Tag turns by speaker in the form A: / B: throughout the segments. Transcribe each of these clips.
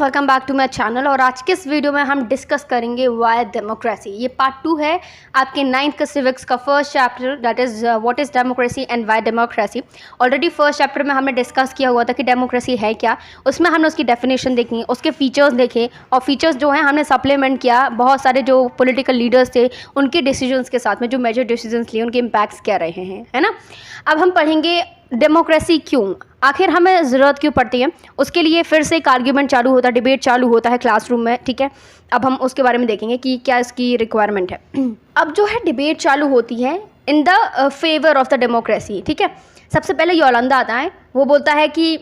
A: Welcome back to my channel. और आज के इस वीडियो में हम डिस्कस करेंगे वाई डेमोक्रेसी। ये पार्ट 2 है आपके 9th का सिविक्स का first chapter, that is what is democracy and Y democracy. Already first chapter में हमने डिस्कस किया हुआ था कि डेमोक्रेसी है क्या। उसमें हमने उसकी डेफिनेशन देखी, उसके फीचर्स देखे, और फीचर्स जो हैं हमने सप्लीमेंट किया बहुत सारे जो पॉलिटिकल लीडर्स थे उनके डिसीजंस के साथ में, जो मेजर डिसीजंस लिए उनके इम्पैक्ट्स क्या रहे हैं, है ना। अब हम पढ़ेंगे डेमोक्रेसी क्यों, आखिर हमें ज़रूरत क्यों पड़ती है। उसके लिए फिर से एक आर्ग्यूमेंट चालू होता है, डिबेट चालू होता है क्लासरूम में, ठीक है। अब हम उसके बारे में देखेंगे कि क्या इसकी रिक्वायरमेंट है। अब जो है डिबेट चालू होती है in the favour of the democracy, ठीक है। सबसे पहले योलंदा आता है, वो बोलता है कि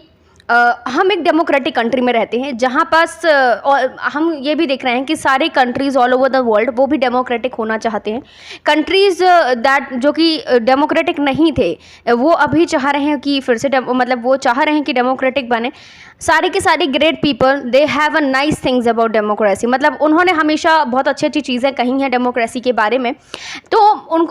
A: हम एक डेमोक्रेटिक कंट्री में रहते हैं जहाँ पास और हम ये भी देख रहे हैं कि सारे countries all over the world वो भी डेमोक्रेटिक होना चाहते हैं। कंट्रीज़ दैट जो कि डेमोक्रेटिक नहीं थे वो अभी चाह रहे हैं कि फिर से मतलब वो चाह रहे हैं कि डेमोक्रेटिक बने। सारे के सारे great people they have a nice things about democracy, मतलब उन्होंने हमेशा बहुत अच्छी अच्छी चीज़ें कही हैं डेमोक्रेसी के बारे में। तो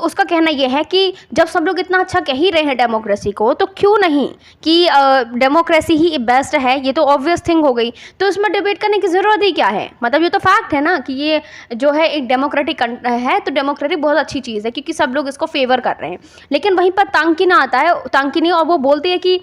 A: उसका कहना यह है कि जब सब लोग इतना अच्छा कह ही रहे हैं डेमोक्रेसी को, तो क्यों नहीं कि डेमोक्रेसी ही बेस्ट है। ये तो ऑब्वियस थिंग हो गई, तो इसमें डिबेट करने की ज़रूरत ही क्या है। मतलब ये तो फैक्ट है ना कि ये जो है एक डेमोक्रेटिक है, तो डेमोक्रेटिक बहुत अच्छी चीज़ है क्योंकि सब लोग इसको फेवर कर रहे हैं। लेकिन वहीं पर तांकिना आता है, तांकिनी, और वो बोलती है कि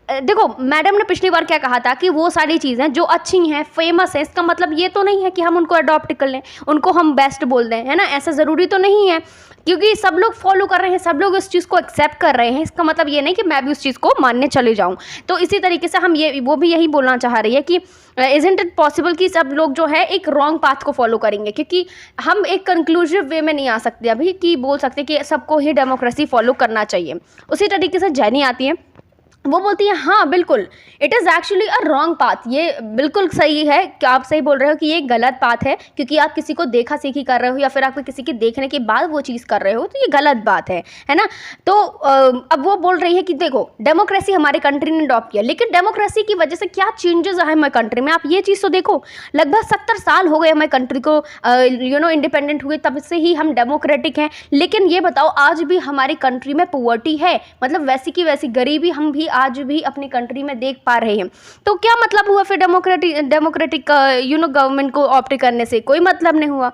A: देखो मैडम ने पिछली बार क्या कहा था कि वो सारी चीज़ें जो अच्छी हैं, फेमस है, इसका मतलब ये तो नहीं है कि हम उनको अडॉप्ट कर लें, उनको हम बेस्ट बोल दें, है ना। ऐसा ज़रूरी तो नहीं है, क्योंकि सब लोग फॉलो कर रहे हैं, सब लोग इस चीज़ को एक्सेप्ट कर रहे हैं, इसका मतलब ये नहीं कि मैं भी उस चीज़ को मानने चले जाऊँ। तो इसी तरीके से हम वो भी यही बोलना चाह रही है कि इज़न्ट इट पॉसिबल कि सब लोग जो है एक रॉन्ग पाथ को फॉलो करेंगे, क्योंकि हम एक कंक्लूसिव वे में नहीं आ सकते अभी कि बोल सकते कि सबको ही डेमोक्रेसी फॉलो करना चाहिए। उसी तरीके से जैनी आती है, वो बोलती है हाँ बिल्कुल it is actually a wrong path. ये बिल्कुल सही है कि आप सही बोल रहे हो कि ये गलत पाथ है, क्योंकि आप किसी को देखा सीखी कर रहे हो या फिर आपको किसी के देखने के बाद वो चीज़ कर रहे हो, तो ये गलत बात है ना। तो अब वो बोल रही है कि देखो डेमोक्रेसी हमारे कंट्री ने अडॉप्ट किया, लेकिन डेमोक्रेसी की वजह से क्या चेंजेस आए हमारे कंट्री में, आप ये चीज़ तो देखो। लगभग 70 साल हो गए हमारे कंट्री को इंडिपेंडेंट हुए, तब से ही हम डेमोक्रेटिक हैं। लेकिन ये बताओ आज भी हमारी कंट्री में पुअर्टी है, मतलब वैसी की वैसी गरीबी हम भी आज भी अपनी कंट्री में देख पा रहे हैं। तो क्या मतलब हुआ फिर डेमोक्रेटिक गवर्नमेंट को ऑप्ट करने से? कोई मतलब नहीं हुआ।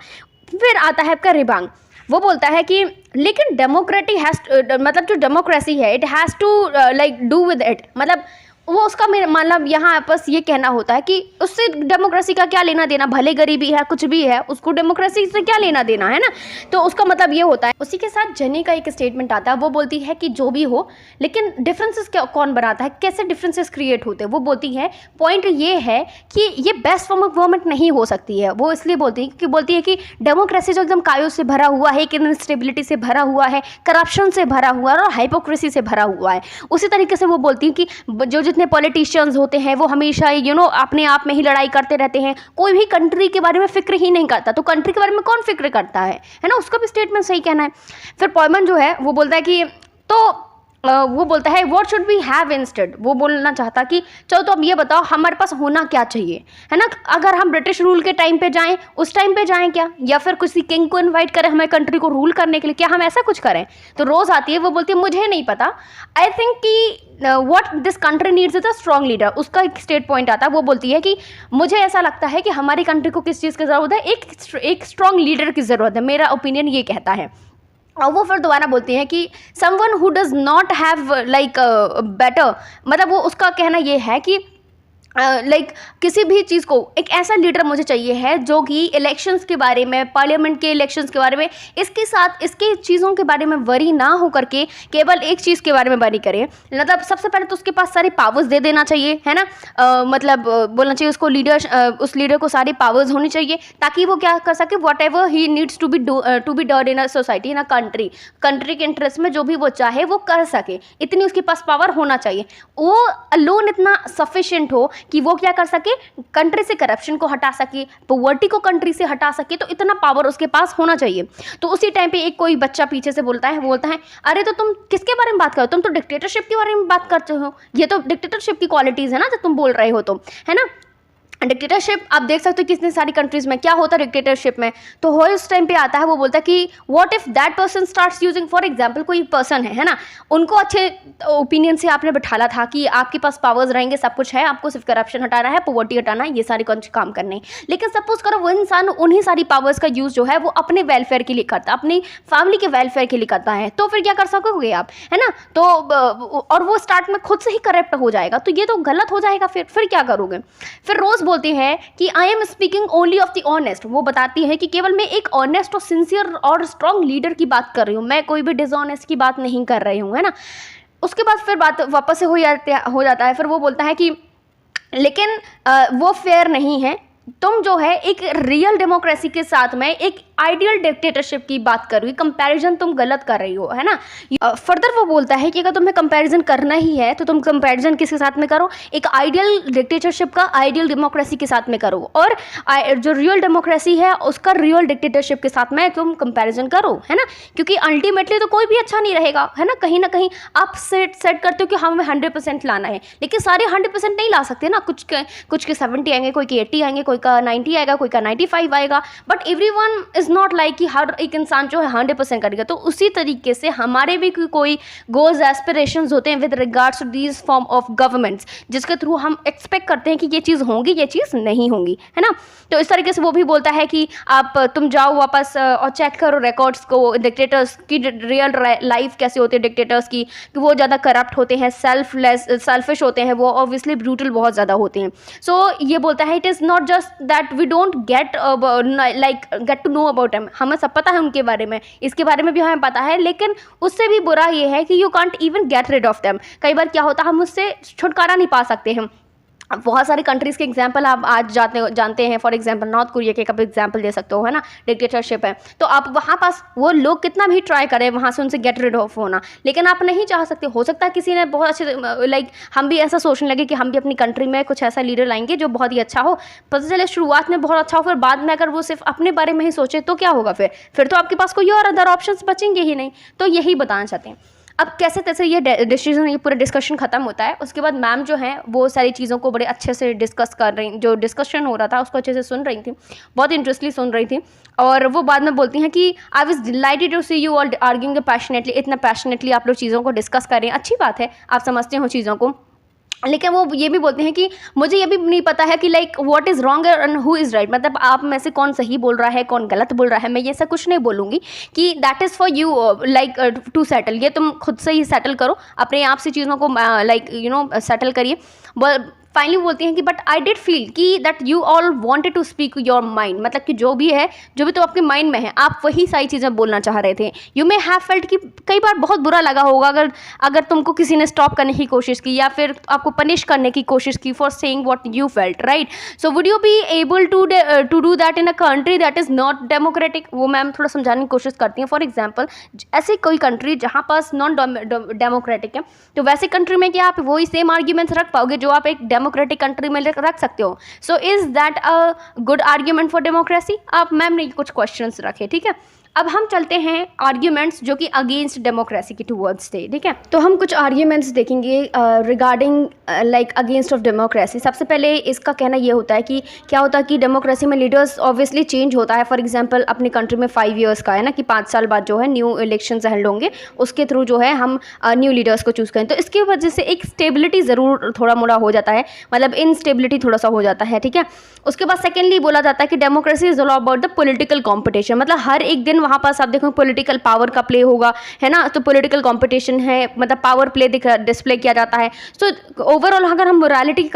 A: फिर आता है आपका रिबांग, वो बोलता है कि लेकिन डेमोक्रेटिक मतलब जो डेमोक्रेसी है it has to like do with it, मतलब वो उसका मतलब यहाँ बस ये कहना होता है कि उससे डेमोक्रेसी का क्या लेना देना, भले गरीबी है कुछ भी है, उसको डेमोक्रेसी से क्या लेना देना, है ना। तो उसका मतलब ये होता है। उसी के साथ जनी का एक स्टेटमेंट आता है, वो बोलती है कि जो भी हो, लेकिन डिफरेंसेस कौन बनाता है, कैसे डिफरेंसेस क्रिएट होते हैं। वो बोलती है पॉइंट ये है कि ये बेस्ट फॉर्म ऑफ गवर्नमेंट नहीं हो सकती है। वो इसलिए बोलती है क्योंकि बोलती है कि डेमोक्रेसी जो एकदम कायोस से भरा हुआ है, इनस्टेबिलिटी से भरा हुआ है, करप्शन से भरा हुआ है और हाइपोक्रेसी से भरा हुआ है। उसी तरीके से वो बोलती है कि जो जितने पॉलिटिशियंस होते हैं वो हमेशा अपने आप में ही लड़ाई करते रहते हैं, कोई भी कंट्री के बारे में फिक्र ही नहीं करता। तो कंट्री के बारे में कौन फिक्र करता है ना। उसका भी स्टेटमेंट सही कहना है। फिर पॉयमन जो है वो बोलता है कि वो बोलता है what should we have instead. वो बोलना चाहता कि चलो तो अब ये बताओ हमारे पास होना क्या चाहिए, है ना। अगर हम ब्रिटिश रूल के टाइम पे जाएं, उस टाइम पे जाएं क्या, या फिर किसी किंग को इनवाइट करें हमारे कंट्री को रूल करने के लिए, क्या हम ऐसा कुछ करें। तो रोज आती है, वो बोलती है मुझे नहीं पता, आई थिंक कि what this country needs is a strong leader. उसका एक स्टेट पॉइंट आता है, वो बोलती है कि मुझे ऐसा लगता है कि हमारी कंट्री को किस चीज़ की ज़रूरत है, एक स्ट्रॉन्ग लीडर की ज़रूरत है। मेरा ओपिनियन ये कहता है। और वो फिर दोबारा बोलती हैं कि someone who does not have like better, मतलब वो उसका कहना ये है कि लाइक किसी भी चीज़ को एक ऐसा लीडर मुझे चाहिए है जो कि इलेक्शंस के बारे में, पार्लियामेंट के इलेक्शंस के बारे में, इसके साथ इसके चीज़ों के बारे में वरी ना हो करके केवल एक चीज़ के बारे में वरी करे। मतलब सबसे पहले तो उसके पास सारी पावर्स दे देना चाहिए, है ना। मतलब बोलना चाहिए उसको उस लीडर को सारी पावर्स होनी चाहिए, ताकि वो क्या कर सके, whatever he needs to be done in a society, in a country के इंटरेस्ट में जो भी वो चाहे वो कर सके, इतनी उसके पास पावर होना चाहिए। वो अलोन इतना सफिशिएंट हो कि वो क्या कर सके, कंट्री से करप्शन को हटा सके, पॉवर्टी को कंट्री से हटा सके, तो इतना पावर उसके पास होना चाहिए। तो उसी टाइम पे एक कोई बच्चा पीछे से बोलता है अरे तो तुम किसके बारे में बात कर रहे हो, तुम तो डिक्टेटरशिप के बारे में बात करते हो, ये तो डिक्टेटरशिप की क्वालिटीज़ है ना जो तुम बोल रहे हो, तुम, है ना। डिक्टेटरशिप आप देख सकते हो कितनी सारी कंट्रीज़ में क्या होता है डिक्टेटरशिप में, तो वो इस टाइम पे आता है, वो बोलता है कि what if that person starts using, for example कोई पर्सन है ना, उनको अच्छे ओपिनियन से आपने बिठाला था कि आपके पास पावर्स रहेंगे, सब कुछ है, आपको सिर्फ करप्शन हटाना है, पॉवर्टी हटाना है, ये सारे कुछ काम करने हैं। लेकिन सपोज करो वो इंसान उन्हीं सारी पावर्स का यूज़ जो है वो अपने वेलफेयर के लिए करता है, अपनी फैमिली के वेलफेयर के लिए करता है, तो फिर क्या कर सकोगे आप, है ना। तो और वो स्टार्ट में खुद से ही करप्ट हो जाएगा, तो ये तो गलत हो जाएगा। फिर क्या करोगे। फिर रोज़ बोलते हैं कि I am speaking only of the honest, वो बताती है कि केवल मैं एक ऑनेस्ट और सिंसियर और स्ट्रॉन्ग लीडर की बात कर रही हूँ, मैं कोई भी डिसऑनेस्ट की बात नहीं कर रही हूँ, है ना। उसके बाद फिर बात वापस से हो जाता है। फिर वो बोलता है कि लेकिन वो फेयर नहीं है, तुम जो है एक रियल डेमोक्रेसी के साथ में एक आइडियल डिक्टेटरशिप की बात कर रही हो, कंपैरिजन तुम गलत कर रही हो, है ना। फर्दर वो बोलता है कि अगर तुम्हें कंपैरिजन करना ही है तो तुम कंपैरिजन किसके साथ में करो, एक आइडियल डिक्टेटरशिप का आइडियल डेमोक्रेसी के साथ में करो, और जो रियल डेमोक्रेसी है उसका रियल डिक्टेटरशिप के साथ में तुम कंपैरिजन करो, है ना। क्योंकि अल्टीमेटली तो कोई भी अच्छा नहीं रहेगा, है ना कहीं आप सेट करते हो कि हमें 100% लाना है, लेकिन सारे 100% नहीं ला सकते ना, कुछ के 70 आएंगे, कोई के 80 आएंगे, कोई का 90 आएगा, कोई का 95 आएगा, but everyone is not like कि हर एक इंसान जो है 100% करेगा। तो उसी तरीके से हमारे भी कोई गोल्स एस्पिरेशंस होते हैं with regards to these form of governments, जिसके थ्रू हम एक्सपेक्ट करते हैं कि ये चीज़ होंगी, ये चीज़ नहीं होंगी, है ना। तो इस तरीके से वो भी बोलता है कि तुम जाओ वापस और चेक करो रिकॉर्ड्स को, डिक्टेटर्स की रियल लाइफ कैसे होती है डिक्टेटर्स की, कि वो ज़्यादा करप्ट होते हैं, सेल्फिश होते हैं, वो ऑब्वियसली ब्रूटल बहुत ज़्यादा होते हैं। सो ये बोलता है it is not just that we don't get to know about him, हमें सब पता है उनके बारे में, इसके बारे में भी हमें पता है, लेकिन उससे भी बुरा ये है कि you can't even get rid of them. कई बार क्या होता है हम उससे छुटकारा नहीं पा सकते हैं। बहुत सारी कंट्रीज़ के एग्जाम्पल आप आज जानते हैं, फॉर एग्जाम्पल नॉर्थ कोरिया के कभी एग्जाम्पल दे सकते हो, है ना, डिक्टेटरशिप है, तो आप वहाँ पास वो लोग कितना भी ट्राई करें वहाँ से उनसे गेट रिड ऑफ होना, लेकिन आप नहीं चाह सकते। हो सकता है किसी ने बहुत अच्छे हम भी ऐसा सोचने लगे कि हम भी अपनी कंट्री में कुछ ऐसा लीडर लाएंगे जो बहुत ही अच्छा हो, पता चले शुरुआत में बहुत अच्छा हो, फिर बाद में अगर वो सिर्फ अपने बारे में ही सोचे तो क्या होगा, फिर तो आपके पास कोई और अदर ऑप्शन बचेंगे ही नहीं। तो यही बताना चाहते हैं। अब कैसे तैसे ये डिसीजन, ये पूरा डिस्कशन खत्म होता है। उसके बाद मैम जो है वो सारी चीज़ों को बड़े अच्छे से डिस्कस कर रही, जो डिस्कशन हो रहा था उसको अच्छे से सुन रही थी, बहुत इंटरेस्टली सुन रही थी। और वो बाद में बोलती हैं कि I was delighted to see you all arguing passionately, इतना पैशनेटली आप लोग चीज़ों को डिस्कस कर रहे हैं, अच्छी बात है, आप समझते हो चीज़ों को। लेकिन वो ये भी बोलते हैं कि मुझे ये भी नहीं पता है कि like what is wrong and who is right, मतलब आप में से कौन सही बोल रहा है, कौन गलत बोल रहा है। मैं ये ऐसा कुछ नहीं बोलूँगी कि that is for you like to settle, ये तुम खुद से ही सेटल करो, अपने आप से चीज़ों को लाइक सेटल करिए। फाइनली बोलती हैं कि बट आई डिड फील कि that you all wanted to speak your mind, मतलब कि जो भी तो आपके माइंड में है, आप वही सारी चीज़ें बोलना चाह रहे थे। यू मे हैव फेल्ट कि कई बार बहुत बुरा लगा होगा अगर तुमको किसी ने स्टॉप करने की कोशिश की या फिर आपको पनिश करने की कोशिश की for saying what you felt, right. So would you be able to do that in a country that is not democratic. वो मैम थोड़ा समझाने की कोशिश करती हैं। फॉर एग्जाम्पल ऐसी कोई कंट्री जहाँ पास नॉन डेमोक्रेटिक है, तो वैसे कंट्री में क्या आप वही सेम आर्ग्यूमेंट्स रख पाओगे जो आप एक डेमोक्रेटिक कंट्री में रख सकते हो। So is that a good argument for democracy. आप मैम ने कुछ क्वेश्चंस रखे, ठीक है। अब हम चलते हैं आर्ग्यूमेंट्स जो कि अगेंस्ट डेमोक्रेसी के टूवर्ड्स थे, ठीक है। तो हम कुछ आर्ग्यूमेंट्स देखेंगे regarding like against of democracy. सबसे पहले इसका कहना ये होता है कि क्या होता है कि डेमोक्रेसी में लीडर्स ऑब्वियसली चेंज होता है। फॉर एग्जांपल अपनी कंट्री में 5 ईयर्स का है ना कि 5 साल बाद जो है न्यू इलेक्शंस हेल्ड होंगे, उसके थ्रू जो है हम न्यू लीडर्स को चूज़ करें। तो इसकी वजह से एक स्टेबिलिटी ज़रूर थोड़ा मोड़ा हो जाता है, मतलब इनस्टेबिलिटी थोड़ा सा हो जाता है, ठीक है। उसके बाद सेकेंडली बोला जाता है कि democracy is all about the political competition, मतलब हर एक दिन वहाँ पास आप देखो पॉलिटिकल पावर का प्ले होगा, है ना। तो पॉलिटिकल कंपटीशन है, मतलब पावर प्ले डिस्प्ले किया जाता है। सो ओवरऑल अगर हम मोरालिटी की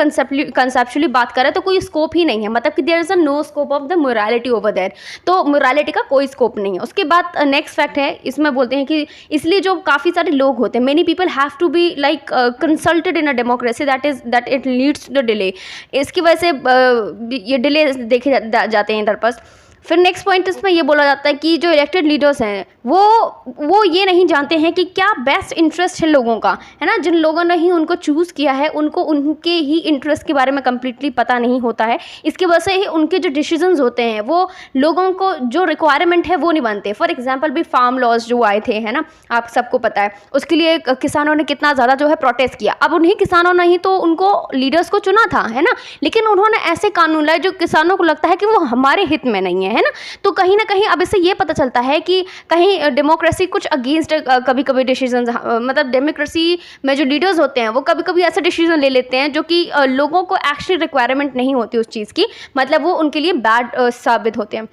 A: कंसेप्चुअली बात करें तो कोई स्कोप ही नहीं है, मतलब कि there is a no scope of the morality over there, तो मोरालिटी का कोई स्कोप नहीं है। उसके बाद नेक्स्ट फैक्ट है, इसमें बोलते हैं कि इसलिए जो काफ़ी सारे लोग होते हैं, many people have to be like consulted in a democracy that it leads to the delay. इसकी वजह से ये डिले देखे जाते हैं इधर पर। फिर नेक्स्ट पॉइंट इसमें ये बोला जाता है कि जो इलेक्टेड लीडर्स हैं वो ये नहीं जानते हैं कि क्या बेस्ट इंटरेस्ट है लोगों का, है ना। जिन लोगों ने ही उनको चूज़ किया है उनको उनके ही इंटरेस्ट के बारे में कम्प्लीटली पता नहीं होता है। इसकी वजह से ही उनके जो डिसीजंस होते हैं वो लोगों को जो रिक्वायरमेंट है वो नहीं बनते। फॉर एग्जाम्पल भी फार्म लॉज जो आए थे, है ना, आप सबको पता है, उसके लिए किसानों ने कितना ज़्यादा जो है प्रोटेस्ट किया। अब उन्हीं किसानों ने ही तो उनको लीडर्स को चुना था, है ना, लेकिन उन्होंने ऐसे कानून लाए जो किसानों को लगता है कि वो हमारे हित में नहीं है ना। तो कहीं ना कहीं अब इससे ये पता चलता है कि कहीं डेमोक्रेसी कुछ अगेंस्ट कभी कभी डिसीजन, मतलब डेमोक्रेसी में जो लीडर्स होते हैं वो कभी कभी ऐसे डिसीजन ले लेते हैं जो कि लोगों को एक्चुअली रिक्वायरमेंट नहीं होती उस चीज़ की, मतलब वो उनके लिए बैड साबित होते हैं।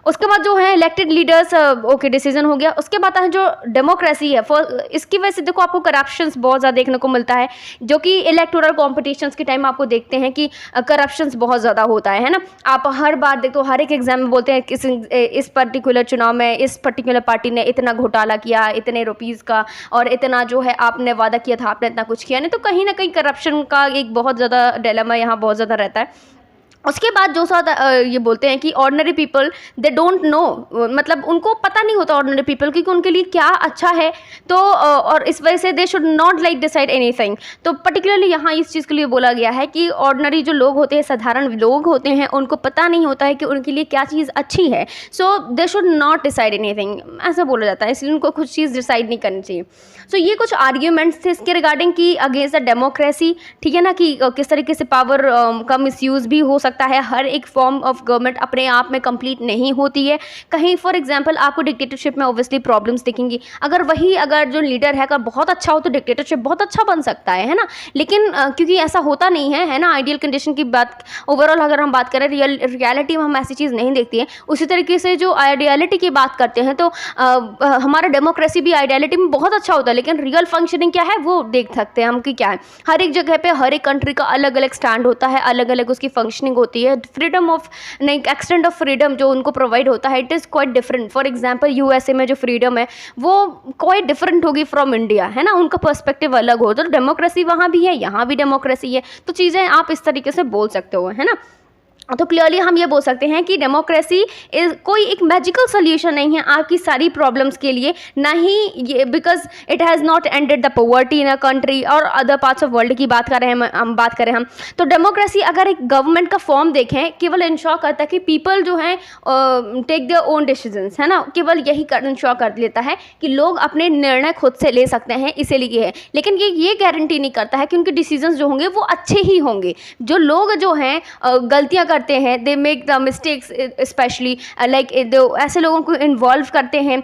A: उसके बाद जो है इलेक्टेड लीडर्स, ओके, डिसीजन हो गया। उसके बाद है जो डेमोक्रेसी है, इसकी वजह से देखो आपको करप्शंस बहुत ज़्यादा देखने को मिलता है, जो कि इलेक्टोरल कॉम्पिटिशन्स के टाइम आपको देखते हैं कि करप्शंस बहुत ज़्यादा होता है ना। आप हर बार देखो, हर एक एग्जाम में बोलते हैं इस पर्टिकुलर चुनाव में इस पर्टिकुलर पार्टी ने इतना घोटाला किया, इतने रुपीज़ का, और इतना जो है आपने वादा किया था, आपने इतना कुछ किया नहीं। तो कहीं ना कहीं करप्शन का एक बहुत ज़्यादा डिलेमा यहाँ बहुत ज़्यादा रहता है। उसके बाद जो साथ ये बोलते हैं कि ordinary people they don't know, मतलब उनको पता नहीं होता ऑर्डिनरी पीपल की कि उनके लिए क्या अच्छा है। तो और इस वजह से दे should not like decide anything. तो पर्टिकुलरली यहाँ इस चीज़ के लिए बोला गया है कि ऑर्डिनरी जो लोग होते हैं, साधारण लोग होते हैं, उनको पता नहीं होता है कि उनके लिए क्या चीज़ अच्छी है। So they should not decide anything, ऐसा बोला जाता है, इसलिए उनको कुछ चीज़ डिसाइड नहीं करनी चाहिए। सो ये कुछ आर्ग्यूमेंट्स थे इसके रिगार्डिंग कि अगेंस्ट द डेमोक्रेसी, ठीक है ना, कि किस तरीके से पावर का मिसयूज़ भी हो सकता है। हर एक फॉर्म ऑफ गवर्नमेंट अपने आप में कंप्लीट नहीं होती है। कहीं फॉर एग्जांपल आपको डिक्टेटरशिप में ऑब्वियसली प्रॉब्लम्स दिखेंगी। अगर जो लीडर है अगर बहुत अच्छा हो तो डिक्टेटरशिप बहुत अच्छा बन सकता है ना। लेकिन क्योंकि ऐसा होता नहीं है ना, आइडियल कंडीशन की बात ओवरऑल अगर हम बात करें, रियलिटी में हम ऐसी चीज़ नहीं देखती है। उसी तरीके से जो आइडियलिटी की बात करते हैं तो हमारा डेमोक्रेसी भी आइडियलिटी में बहुत अच्छा होता है, लेकिन रियल फंक्शनिंग क्या है वो देख सकते हैं हम कि क्या है। हर एक जगह पे हर एक कंट्री का अलग अलग स्टैंड होता है, अलग अलग उसकी फंक्शनिंग होती है। फ्रीडम ऑफ नहीं, एक्सटेंट ऑफ फ्रीडम जो उनको प्रोवाइड होता है, it is quite different. For example USA में जो फ्रीडम है वो क्वाइट डिफरेंट होगी फ्रॉम इंडिया, है ना, उनका पर्सपेक्टिव अलग हो। तो डेमोक्रेसी वहाँ भी है, यहाँ भी डेमोक्रेसी है। तो चीज़ें आप इस तरीके से बोल सकते हो, है ना। तो क्लियरली हम ये बोल सकते हैं कि डेमोक्रेसी कोई एक मैजिकल सोल्यूशन नहीं है आपकी सारी प्रॉब्लम्स के लिए, ना ही ये because it has not ended the poverty in a country और अदर पार्ट्स ऑफ वर्ल्ड की बात कर रहे हैं हम बात करें हम। तो डेमोक्रेसी अगर एक गवर्नमेंट का फॉर्म देखें, केवल इंश्योर करता है कि पीपल जो हैं टेक देयर ओन डिसीजंस, है ना, केवल यही इंश्योर कर लेता है कि लोग अपने निर्णय खुद से ले सकते हैं, इसीलिए है। लेकिन ये गारंटी नहीं करता है कि उनके डिसीजंस जो होंगे वो अच्छे ही होंगे। जो लोग जो हैं गलतियाँ करते हैं, they make the mistakes, specially like ऐसे लोगों को इन्वॉल्व करते हैं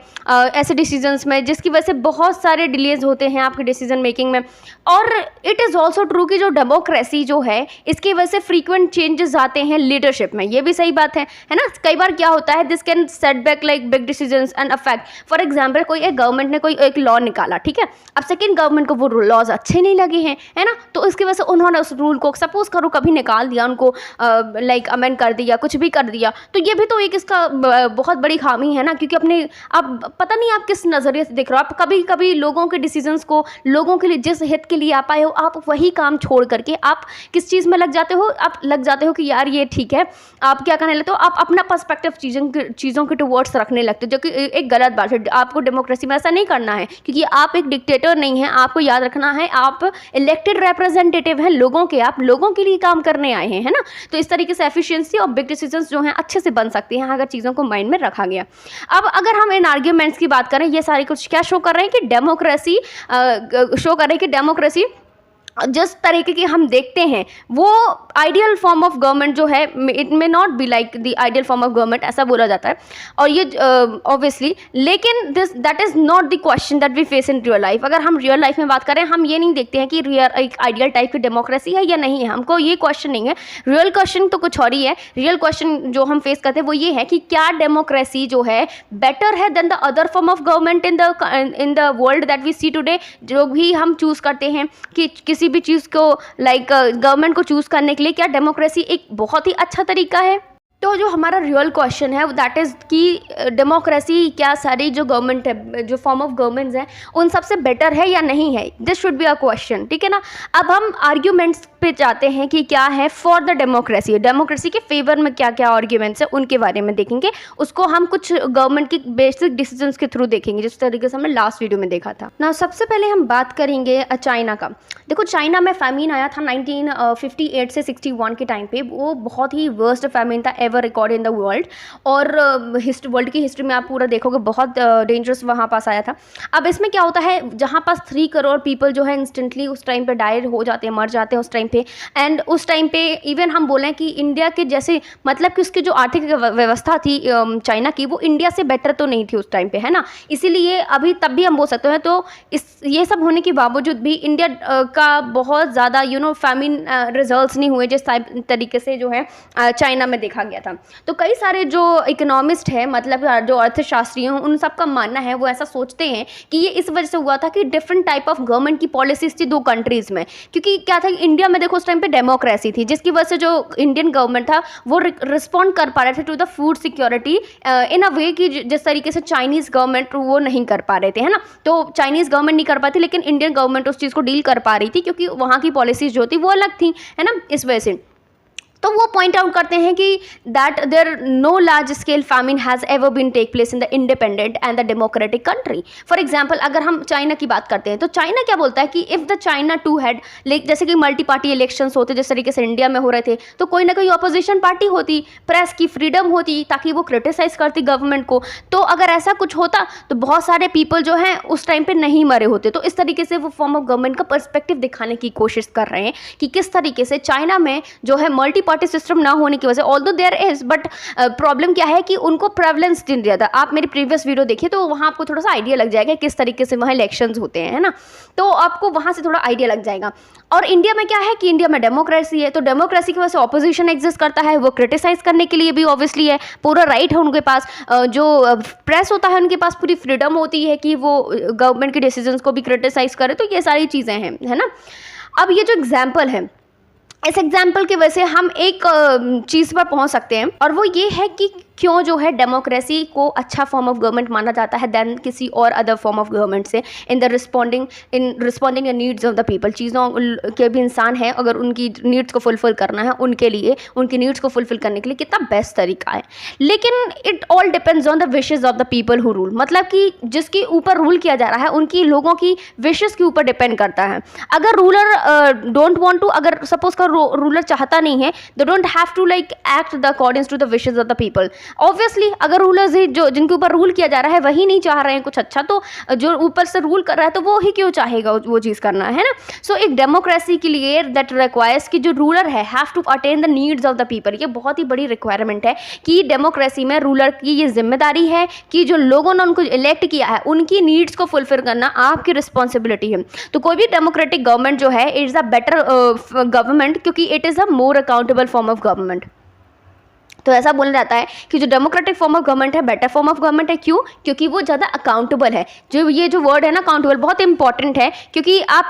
A: ऐसे डिसीजंस में, जिसकी वजह से बहुत सारे डिलेज होते हैं आपके डिसीजन मेकिंग में। और इट इज़ ऑल्सो ट्रू कि जो डेमोक्रेसी जो है इसकी वजह से फ्रीक्वेंट चेंजेस आते हैं लीडरशिप में, ये भी सही बात है ना। कई बार क्या होता है, this can set back like big decisions and affect. For example कोई एक गवर्नमेंट ने कोई एक लॉ निकाला, ठीक है, अब सेकेंड गवर्नमेंट को वो लॉज अच्छे नहीं लगे हैं, है ना, तो इसकी वजह से उन्होंने उस रूल को सपोज करो कभी निकाल दिया, उनको लाइक अमेंड कर दिया, कुछ भी कर दिया। तो ये भी तो एक इसका बहुत बड़ी खामी है ना, क्योंकि अपने आप पता नहीं आप किस नज़रिए से देख रहे हो। आप कभी कभी लोगों के डिसीजंस को, लोगों के लिए जिस हित के लिए आप आए हो, आप वही काम छोड़ करके आप किस चीज़ में लग जाते हो, आप लग जाते हो कि यार ये ठीक है। आप क्या करने लगते हो, आप अपना पर्सपेक्टिव चीज़ों के टुवर्ड्स रखने लगते हो, जो कि एक गलत बात है। आपको डेमोक्रेसी में ऐसा नहीं करना है, क्योंकि आप एक डिक्टेटर नहीं है। आपको याद रखना है आप इलेक्टेड रिप्रेजेंटेटिव हैं लोगों के, आप लोगों के लिए काम करने आए हैं, है ना। तो इस तरीके से एफिशिएंसी और बिग डिसीजंस जो हैं अच्छे से बन सकती हैं अगर चीज़ों को माइंड में रखा गया। अब अगर हम इन आर्ग्यूमेंट्स की बात करें, ये सारी कुछ क्या शो कर रहे हैं कि डेमोक्रेसी शो कर रहे हैं कि डेमोक्रेसी जिस तरीके की हम देखते हैं वो आइडियल फॉर्म ऑफ गवर्नमेंट जो है, it may not be like the ideal form of government, ऐसा बोला जाता है। और ये ऑब्वियसली, लेकिन that is not the question that we face in real life. अगर हम रियल लाइफ में बात करें, हम ये नहीं देखते हैं कि एक आइडियल टाइप की डेमोक्रेसी है या नहीं है, हमको ये क्वेश्चन नहीं है। रियल क्वेश्चन तो कुछ और ही है। रियल क्वेश्चन जो हम फेस करते हैं वो ये है कि क्या डेमोक्रेसी जो है बेटर है than the other form of government in the world that we see today. जो भी हम चूज़ करते हैं कि किसी भी चीज़ को लाइक गवर्नमेंट को चूज़ करने के लिए, क्या डेमोक्रेसी एक बहुत ही अच्छा तरीका है? तो जो हमारा रियल क्वेश्चन है दैट इज़ कि डेमोक्रेसी क्या सारी जो गवर्नमेंट है, जो फॉर्म ऑफ गवर्नमेंट्स हैं, उन सबसे बेटर है या नहीं है। This should be a question, ठीक है ना। अब हम आर्ग्यूमेंट्स पे जाते हैं कि क्या है फॉर द डेमोक्रेसी, डेमोक्रेसी के फेवर में क्या क्या आर्ग्यूमेंट्स हैं उनके बारे में देखेंगे। उसको हम कुछ गवर्नमेंट की बेसिक डिसीजंस के थ्रू देखेंगे, जिस तरीके से हमने लास्ट वीडियो में देखा था ना। सबसे पहले हम बात करेंगे चाइना का। देखो, चाइना में फैमिन आया था 1958 से 61 के टाइम पे। वो बहुत ही वर्स्ट फैमिन था ever record in the world, और वर्ल्ड की हिस्ट्री में आप पूरा देखोगे बहुत डेंजरस वहाँ पास आया था। अब इसमें क्या होता है, जहाँ पास 3 करोड़ पीपल जो है इंस्टेंटली उस टाइम पे डायर हो जाते हैं, मर जाते हैं उस टाइम पे। एंड उस टाइम पे इवन हम बोलें कि इंडिया के जैसे, मतलब कि उसकी जो आर्थिक व्यवस्था थी चाइना की, वो इंडिया से बेटर तो नहीं थी उस टाइम पे, है ना। इसीलिए अभी तब भी हम बोल सकते हैं। तो ये सब होने के बावजूद भी इंडिया का बहुत ज़्यादा फैमिन रिजल्ट्स नहीं हुए जिस तरीके से जो है चाइना में देखा गया था। तो कई सारे जो इकोनॉमिस्ट हैं, मतलब जो अर्थशास्त्री हैं, उन सब का मानना है, वो ऐसा सोचते हैं कि ये इस वजह से हुआ था कि डिफरेंट टाइप ऑफ गवर्नमेंट की पॉलिसीज थी 2 कंट्रीज़ में। क्योंकि क्या था, इंडिया में देखो उस टाइम पे डेमोक्रेसी थी, जिसकी वजह से जो इंडियन गवर्नमेंट था वो रिस्पॉन्ड कर पा रहे थे to the food security in a way कि जिस तरीके से चाइनीज़ गवर्नमेंट वो नहीं कर पा रहे थे, है ना। तो चाइनीज़ गवर्नमेंट नहीं कर पाती, लेकिन इंडियन गवर्नमेंट उस चीज़ को डील कर पा रही थी, क्योंकि वहाँ की पॉलिसीज जो थी वो अलग थी, है ना, इस वजह से। तो वो पॉइंट आउट करते हैं कि that there no large scale famine has ever been take place in the independent and the democratic country. For example, अगर हम चाइना की बात करते हैं तो चाइना क्या बोलता है कि if the China too had, जैसे कि मल्टी पार्टी इलेक्शंस होते जिस तरीके से इंडिया में हो रहे थे, तो कोई ना कोई अपोजिशन पार्टी होती, प्रेस की फ्रीडम होती ताकि वो क्रिटिसाइज करती गवर्नमेंट को। तो अगर ऐसा कुछ होता तो बहुत सारे पीपल जो हैं उस टाइम पर नहीं मरे होते। तो इस तरीके से वो फॉर्म ऑफ गवर्नमेंट का पर्सपेक्टिव दिखाने की कोशिश कर रहे हैं कि किस तरीके से चाइना में जो है मल्टी पार्टी सिस्टम ना होने की वजह, although there is, but problem क्या है कि उनको प्रेवलेंस नहीं दिया था। आप मेरी प्रीवियस वीडियो देखिए तो वहाँ आपको थोड़ा सा आइडिया लग जाएगा किस तरीके से वहाँ इलेक्शंस होते हैं, है ना। तो आपको वहाँ से थोड़ा आइडिया लग जाएगा। और इंडिया में क्या है कि इंडिया में डेमोक्रेसी है, तो डेमोक्रेसी की वजह से ऑपोजिशन एग्जिस्ट करता है, वो क्रिटिसाइज करने के लिए भी ऑब्वियसली है, पूरा राइट है उनके पास। जो प्रेस होता है उनके पास पूरी फ्रीडम होती है कि वो गवर्नमेंट के डिसीजंस को भी क्रिटिसाइज करे। तो ये सारी चीज़ें हैं, है ना। अब ये जो एग्जाम्पल है, इस एग्जाम्पल की वजह से हम एक चीज़ पर पहुंच सकते हैं, और वो ये है कि क्यों जो है डेमोक्रेसी को अच्छा फॉर्म ऑफ गवर्नमेंट माना जाता है देन किसी और अदर फॉर्म ऑफ गवर्नमेंट से इन responding the needs of the people. चीज़ों के भी इंसान है, अगर उनकी नीड्स को फुलफिल करना है, उनके लिए उनकी नीड्स को फुलफिल करने के लिए कितना बेस्ट तरीका है। लेकिन it all depends on the wishes of the people who rule, मतलब कि जिसके ऊपर रूल किया जा रहा है उनकी लोगों की विशेज़ के ऊपर डिपेंड करता है। अगर रूलर डोंट वांट टू, अगर सपोज का रूलर चाहता नहीं है, they don't have to like act the according to the wishes of the people. Obviously अगर रूलर्स ही जो जिनके ऊपर रूल किया जा रहा है वही नहीं चाह रहे हैं कुछ अच्छा, तो जो ऊपर से रूल कर रहा है तो वो ही क्यों चाहेगा वो चीज़ करना, है ना। सो एक डेमोक्रेसी के लिए दैट रिक्वायर्स कि जो रूलर है have to attend the needs of the people. ये बहुत ही बड़ी रिक्वायरमेंट है कि डेमोक्रेसी में रूलर की ये जिम्मेदारी है कि जो लोगों ने उनको इलेक्ट किया है उनकी नीड्स को फुलफिल करना आपकी रिस्पॉन्सिबिलिटी है। तो कोई भी डेमोक्रेटिक गवर्नमेंट जो है it is a better government, क्योंकि it is a more accountable form of government. तो ऐसा बोला जाता है कि जो डेमोक्रेटिक फॉर्म ऑफ गवर्नमेंट है बेटर फॉर्म ऑफ गवर्नमेंट है। क्यों? क्योंकि वो ज़्यादा अकाउंटेबल है। ये जो वर्ड है ना अकाउंटेबल, बहुत इंपॉर्टेंट है, क्योंकि आप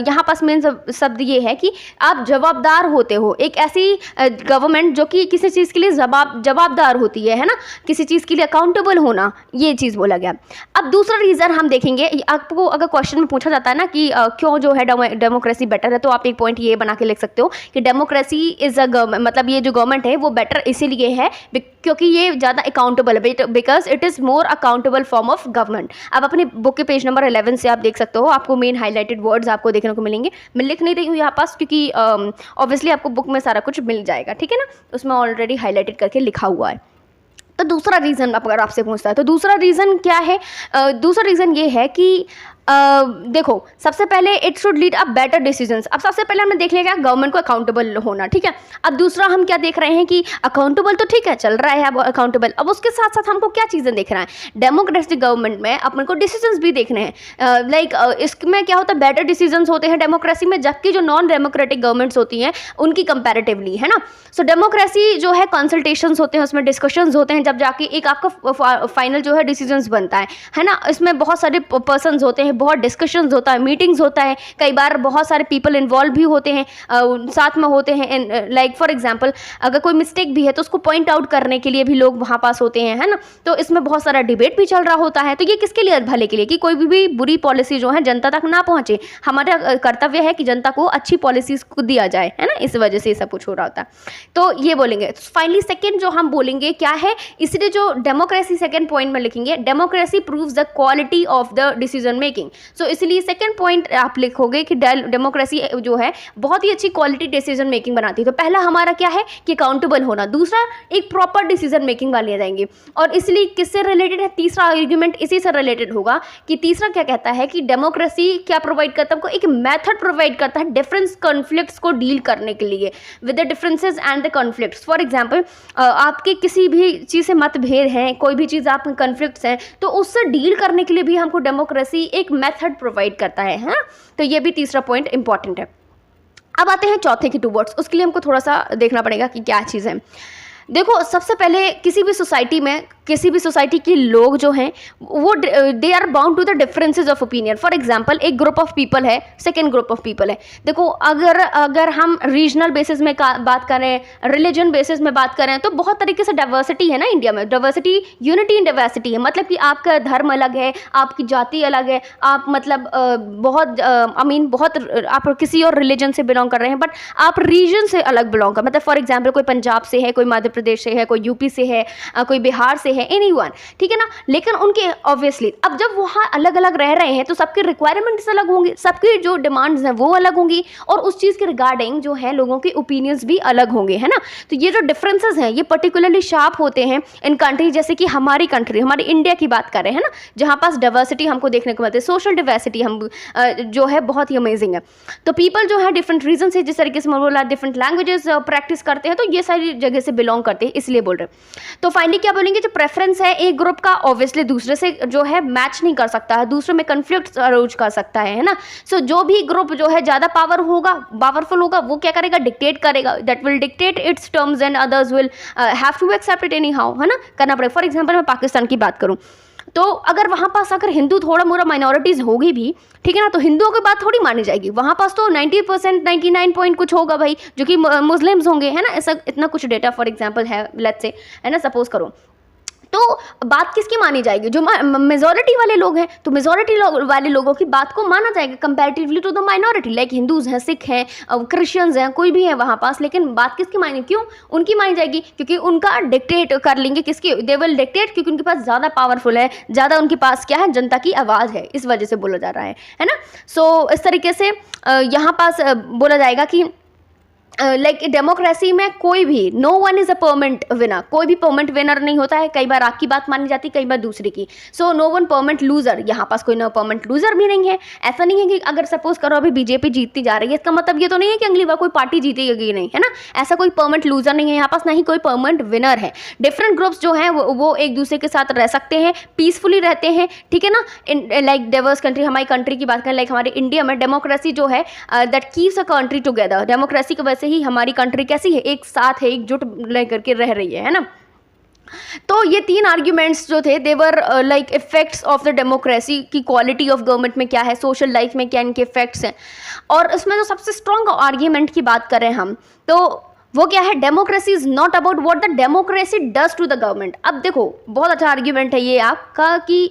A: यहाँ पास मेन शब्द ये है कि आप जवाबदार होते हो। एक ऐसी गवर्नमेंट जो कि किसी चीज़ के लिए जवाबदार होती है ना, किसी चीज़ के लिए अकाउंटेबल होना, ये चीज़ बोला गया। अब दूसरा रीज़न हम देखेंगे, आपको अगर क्वेश्चन में पूछा जाता है ना कि क्यों जो है डेमोक्रेसी बेटर है, तो आप एक पॉइंट ये बना के लिख सकते हो कि डेमोक्रेसी इज़ अ गवर्नमेंट, मतलब ये जो गवर्नमेंट है वो बेटर इसीलिए है क्योंकि ये ज़्यादा अकाउंटेबल है, because it is more accountable form of government. अब अपनी बुक के पेज नंबर 11 से आप देख सकते हो, आपको मेन हाईलाइटेड वर्ड्स आपको देखने को मिलेंगे। मैं लिख नहीं रही हूँ यहाँ पास क्योंकि ऑब्वियसली आपको बुक में सारा कुछ मिल जाएगा, ठीक है ना, उसमें ऑलरेडी हाईलाइटेड करके लिखा हुआ है। तो दूसरा रीज़न अगर आपसे पूछता है तो दूसरा रीज़न क्या है? दूसरा रीज़न ये है कि देखो, सबसे पहले it should lead a better decisions. अब सबसे पहले हमने देख लिया गवर्नमेंट को अकाउंटेबल होना, ठीक है। अब दूसरा हम क्या देख रहे हैं कि अकाउंटेबल तो ठीक है चल रहा है अब अकाउंटेबल, अब उसके साथ साथ हमको क्या चीज़ें देखना है, डेमोक्रेटिक गवर्नमेंट में अपन को डिसीजंस भी देखने हैं। लाइक इसमें क्या होता है, बेटर डिसीजंस होते हैं डेमोक्रेसी में, जबकि जो नॉन डेमोक्रेटिक गवर्नमेंट्स होती हैं उनकी कंपैरेटिवली, है ना। सो डेमोक्रेसी जो है कंसल्टेशंस होते हैं, उसमें डिस्कशंस होते हैं, जब जाके एक आपका फाइनल जो है डिसीजंस बनता है ना। इसमें बहुत सारे पर्सन्स होते हैं, हैं, बहुत डिस्कशंस होता है, मीटिंग्स होता है, कई बार बहुत सारे पीपल इन्वॉल्व भी होते हैं, साथ में होते हैं। लाइक फॉर एग्जांपल अगर कोई मिस्टेक भी है तो उसको पॉइंट आउट करने के लिए भी लोग वहाँ पास होते हैं, है ना। तो इसमें बहुत सारा डिबेट भी चल रहा होता है। तो ये किसके लिए? भले के लिए, कि कोई भी बुरी पॉलिसी जो है जनता तक ना पहुँचे। हमारा कर्तव्य है कि जनता को अच्छी पॉलिसीज को दिया जाए, है ना। इस वजह से ये सब कुछ हो रहा होता है। तो ये बोलेंगे। फाइनली सेकेंड जो हम बोलेंगे क्या है, इसलिए जो डेमोक्रेसी सेकेंड पॉइंट में लिखेंगे, democracy proves the quality of the decision making. सो इसलिए सेकेंड पॉइंट आप लिखोगे कि डेमोक्रेसी जो है बहुत ही अच्छी क्वालिटी डिसीजन मेकिंग बनाती है। तो पहला हमारा क्या है कि अकाउंटेबल होना, दूसरा एक प्रॉपर डिसीजन मेकिंग वाले जाएंगे। और इसलिए किससे रिलेटेड है? तीसरा आर्ग्यूमेंट इसी से रिलेटेड होगा कि तीसरा क्या कहता है कि डेमोक्रेसी क्या प्रोवाइड करता है? हमको एक मेथड प्रोवाइड करता है डिफरेंस कॉन्फ्लिक्ट्स को डील करने के लिए, with the differences and the conflicts. For example आपके किसी भी चीज़ से मतभेद हैं, कोई भी चीज़ आप कॉन्फ्लिक्ट्स हैं, तो उससे डील करने के लिए भी हमको डेमोक्रेसी एक मेथड प्रोवाइड करता है, हाँ। तो ये भी तीसरा पॉइंट इंपॉर्टेंट है। अब आते हैं चौथे की टू वर्ड्स। उसके लिए हमको थोड़ा सा देखना पड़ेगा कि क्या चीज़ है। देखो, सबसे पहले किसी भी सोसाइटी में, किसी भी सोसाइटी के लोग जो हैं वो they are bound to the differences of opinion. For example एक ग्रुप ऑफ पीपल है, सेकेंड ग्रुप ऑफ पीपल है। देखो, अगर हम रीजनल बेसिस में बात करें, रिलीजन बेसिस में बात करें, तो बहुत तरीके से डाइवर्सिटी है ना इंडिया में। डाइवर्सिटी, यूनिटी इन डाइवर्सिटी है। मतलब कि आपका धर्म अलग है, आपकी जाति अलग है, आप मतलब बहुत आप किसी और रिलीजन से बिलोंग कर रहे हैं, बट आप रीजन से अलग बिलोंग कर, मतलब फॉर एग्जाम्पल कोई पंजाब से है, कोई मध्य प्रदेश से है, कोई यूपी से है, कोई बिहार से है, एनीवन, ठीक है ना। लेकिन उनके ऑब्वियसली अब जब वहाँ अलग अलग रह रहे हैं तो सबके रिक्वायरमेंट्स अलग होंगे, सबकी जो डिमांड्स हैं वो अलग होंगी, और उस चीज़ के रिगार्डिंग जो है लोगों के ओपिनियंस भी अलग होंगे, है ना। तो ये जो डिफरेंसेस हैं ये पर्टिकुलरली शार्प होते हैं इन कंट्री, जैसे कि हमारी कंट्री, हमारी इंडिया की बात कर रहे हैं ना, जहाँ पास डाइवर्सिटी हमको देखने को मिलती है, सोशल डाइवर्सिटी हम जो है बहुत ही अमेजिंग है। तो पीपल जो है डिफरेंट रीजन से, जिस तरीके से बोला डिफरेंट लैंग्वेजेस प्रैक्टिस करते हैं, तो ये सारी जगह से बिलोंग करते हैं, इसलिए बोल रहे हैं। तो फाइनली क्या बोलेंगे, जो प्रेफरेंस है एक ग्रुप का ऑब्वियसली दूसरे से जो है मैच नहीं कर सकता है, दूसरे में कन्फ्लिक्ट अरोज कर सकता है ना। सो जो भी ग्रुप जो है ज़्यादा पावरफुल होगा वो क्या करेगा, डिक्टेट करेगा, that will dictate its terms and others will have to accept it anyhow, है ना, करना पड़ेगा। फॉर एग्जाम्पल मैं पाकिस्तान की बात करूँ तो अगर वहाँ पास अगर हिंदू थोड़ा मोड़ा माइनॉरिटीज़ होगी भी, ठीक है ना, तो हिंदुओं की बात थोड़ी मानी जाएगी। वहाँ पास तो 90%, 99 पॉइंट कुछ होगा भाई, जो कि मुस्लिम्स होंगे, है ना। ऐसा इतना कुछ डेटा फॉर एग्जांपल है, लेट्स से, है ना, सपोज करो। तो बात किसकी मानी जाएगी, जो मेजॉरिटी वाले लोग हैं, तो मेजॉरिटी वाले लोगों की बात को माना जाएगा comparatively to the minority, like Hindus हैं, सिख हैं, क्रिश्चियंस हैं, कोई भी है वहाँ पास। लेकिन बात किसकी मानी, क्यों उनकी मानी जाएगी? क्योंकि उनका डिक्टेट कर लेंगे, किसकी, दे विल डिक्टेट, क्योंकि उनके पास ज़्यादा पावरफुल है, ज़्यादा उनके पास क्या है, जनता की आवाज़ है, इस वजह से बोला जा रहा है ना। सो इस तरीके से यहाँ पास बोला जाएगा कि लाइक डेमोक्रेसी में कोई भी, no one is a permanent winner, कोई भी परमानेंट विनर नहीं होता है। कई बार आपकी बात मानी जाती है, कई बार दूसरे की। So no one permanent loser, यहाँ पास कोई नो परमानेंट लूजर भी नहीं है। ऐसा नहीं है कि अगर सपोज करो अभी बीजेपी जीतती जा रही है, इसका मतलब ये तो नहीं है कि अगली बार कोई पार्टी जीतेगी नहीं, है ना। ऐसा कोई परमानेंट लूजर नहीं है यहाँ पास, ना ही कोई परमानेंट विनर है। डिफरेंट ग्रुप्स जो हैं वो एक दूसरे के साथ रह सकते हैं, पीसफुली रहते हैं, ठीक है ना। लाइक डाइवर्स कंट्री, हमारी कंट्री की बात करें, लाइक हमारे इंडिया में डेमोक्रेसी जो है that keeps a country together. Democracy की वजह से ही हमारी कंट्री कैसी है, एक साथ है, एकजुट लेकर के रह रही है ना। तो ये तीन आर्ग्यूमेंट्स जो थे, they were like effects of the democracy की क्वालिटी ऑफ गवर्नमेंट में क्या है, सोशल लाइफ में क्या इनके इफेक्ट्स हैं। और इसमें जो सबसे स्ट्रॉन्ग आर्ग्यूमेंट की बात करें हम, तो वो क्या है, democracy is not about what the democracy does to the government. अब देखो, बहुत अच्छा आर्ग्यूमेंट है ये आपका कि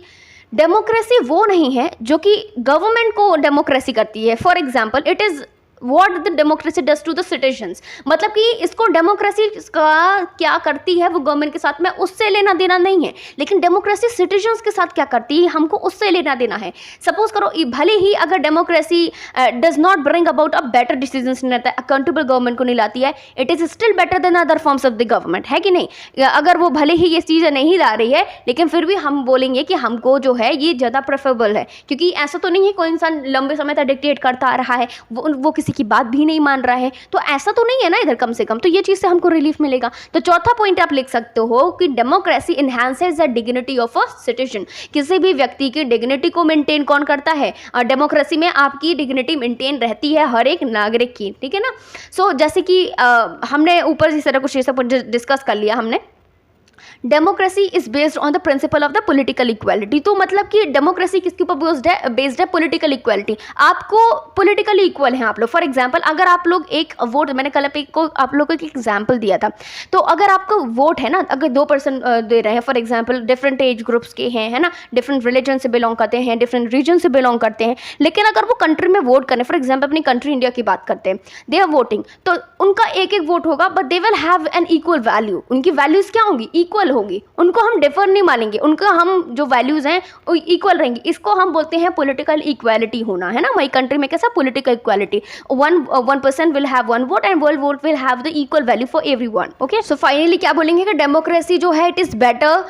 A: डेमोक्रेसी वो नहीं है जो कि गवर्नमेंट को डेमोक्रेसी करती है। For example, it is what the democracy does to the citizens, मतलब कि इसको डेमोक्रेसी का क्या करती है वो गवर्नमेंट के साथ में उससे लेना देना नहीं है, लेकिन डेमोक्रेसी सिटीजन्स के साथ क्या करती है हमको उससे लेना देना है। सपोज करो, भले ही अगर democracy does not bring about a better decisions नहीं रहता है, अकाउंटेबल गवर्नमेंट को नहीं लाती है, it is still better than other forms of the government, है कि नहीं। अगर वो भले ही ये चीज़ें नहीं ला रही है, लेकिन फिर भी हम बोलेंगे कि हमको जो है ये ज़्यादा प्रेफरेबल है, क्योंकि ऐसा तो नहीं है कोई इंसान लंबे समय तक डिक्टेट करता आ रहा है, वो किसी की बात भी नहीं मान रहा है, तो ऐसा तो नहीं है ना इधर, कम से कम तो ये चीज़ से हमको रिलीफ मिलेगा। तो चौथा पॉइंट आप लिख सकते हो कि democracy enhances the dignity of a citizen. किसी भी व्यक्ति की डिग्निटी को मेंटेन कौन करता है, और डेमोक्रेसी में आपकी डिग्निटी मेंटेन रहती है हर एक नागरिक की, ठीक है ना। सो जैसे कि हमने ऊपर इस तरह कुछ ये सब डिस्कस कर लिया हमने, democracy is based on the principle of the political equality. तो मतलब कि डेमोक्रेसी किसके ऊपर बेस्ड है? Political equality. आपको पॉलिटिकली इक्वल हैं आप लोग। फॉर एग्जांपल अगर आप लोग एक वोट, मैंने कल आप लोगों को एक एग्जांपल दिया था, तो अगर आपको वोट है ना, अगर 2 पर्सन दे रहे हैं, for example different age groups के हैं, है ना, डिफरेंट रिलीजन से बिलोंग करते हैं, डिफरेंट रीजन से बिलोंग करते हैं, लेकिन अगर वो कंट्री में वोट करें, फॉर एग्जांपल अपनी कंट्री इंडिया की बात करते हैं, दे आर वोटिंग, तो उनका एक एक वोट होगा, but they will have an equal value. उनकी वैल्यूज क्या होंगी? इक्वल होगी। उनको हम डिफर नहीं मानेंगे, उनका हम जो वैल्यूज हैं वो इक्वल रहेंगी। इसको हम बोलते हैं पॉलिटिकल इक्वालिटी होना, है ना। हमारी कंट्री में कैसा political equality, one person will have one vote and world vote will have the equal value for everyone. Okay, so finally क्या बोलेंगे कि डेमोक्रेसी जो है it is better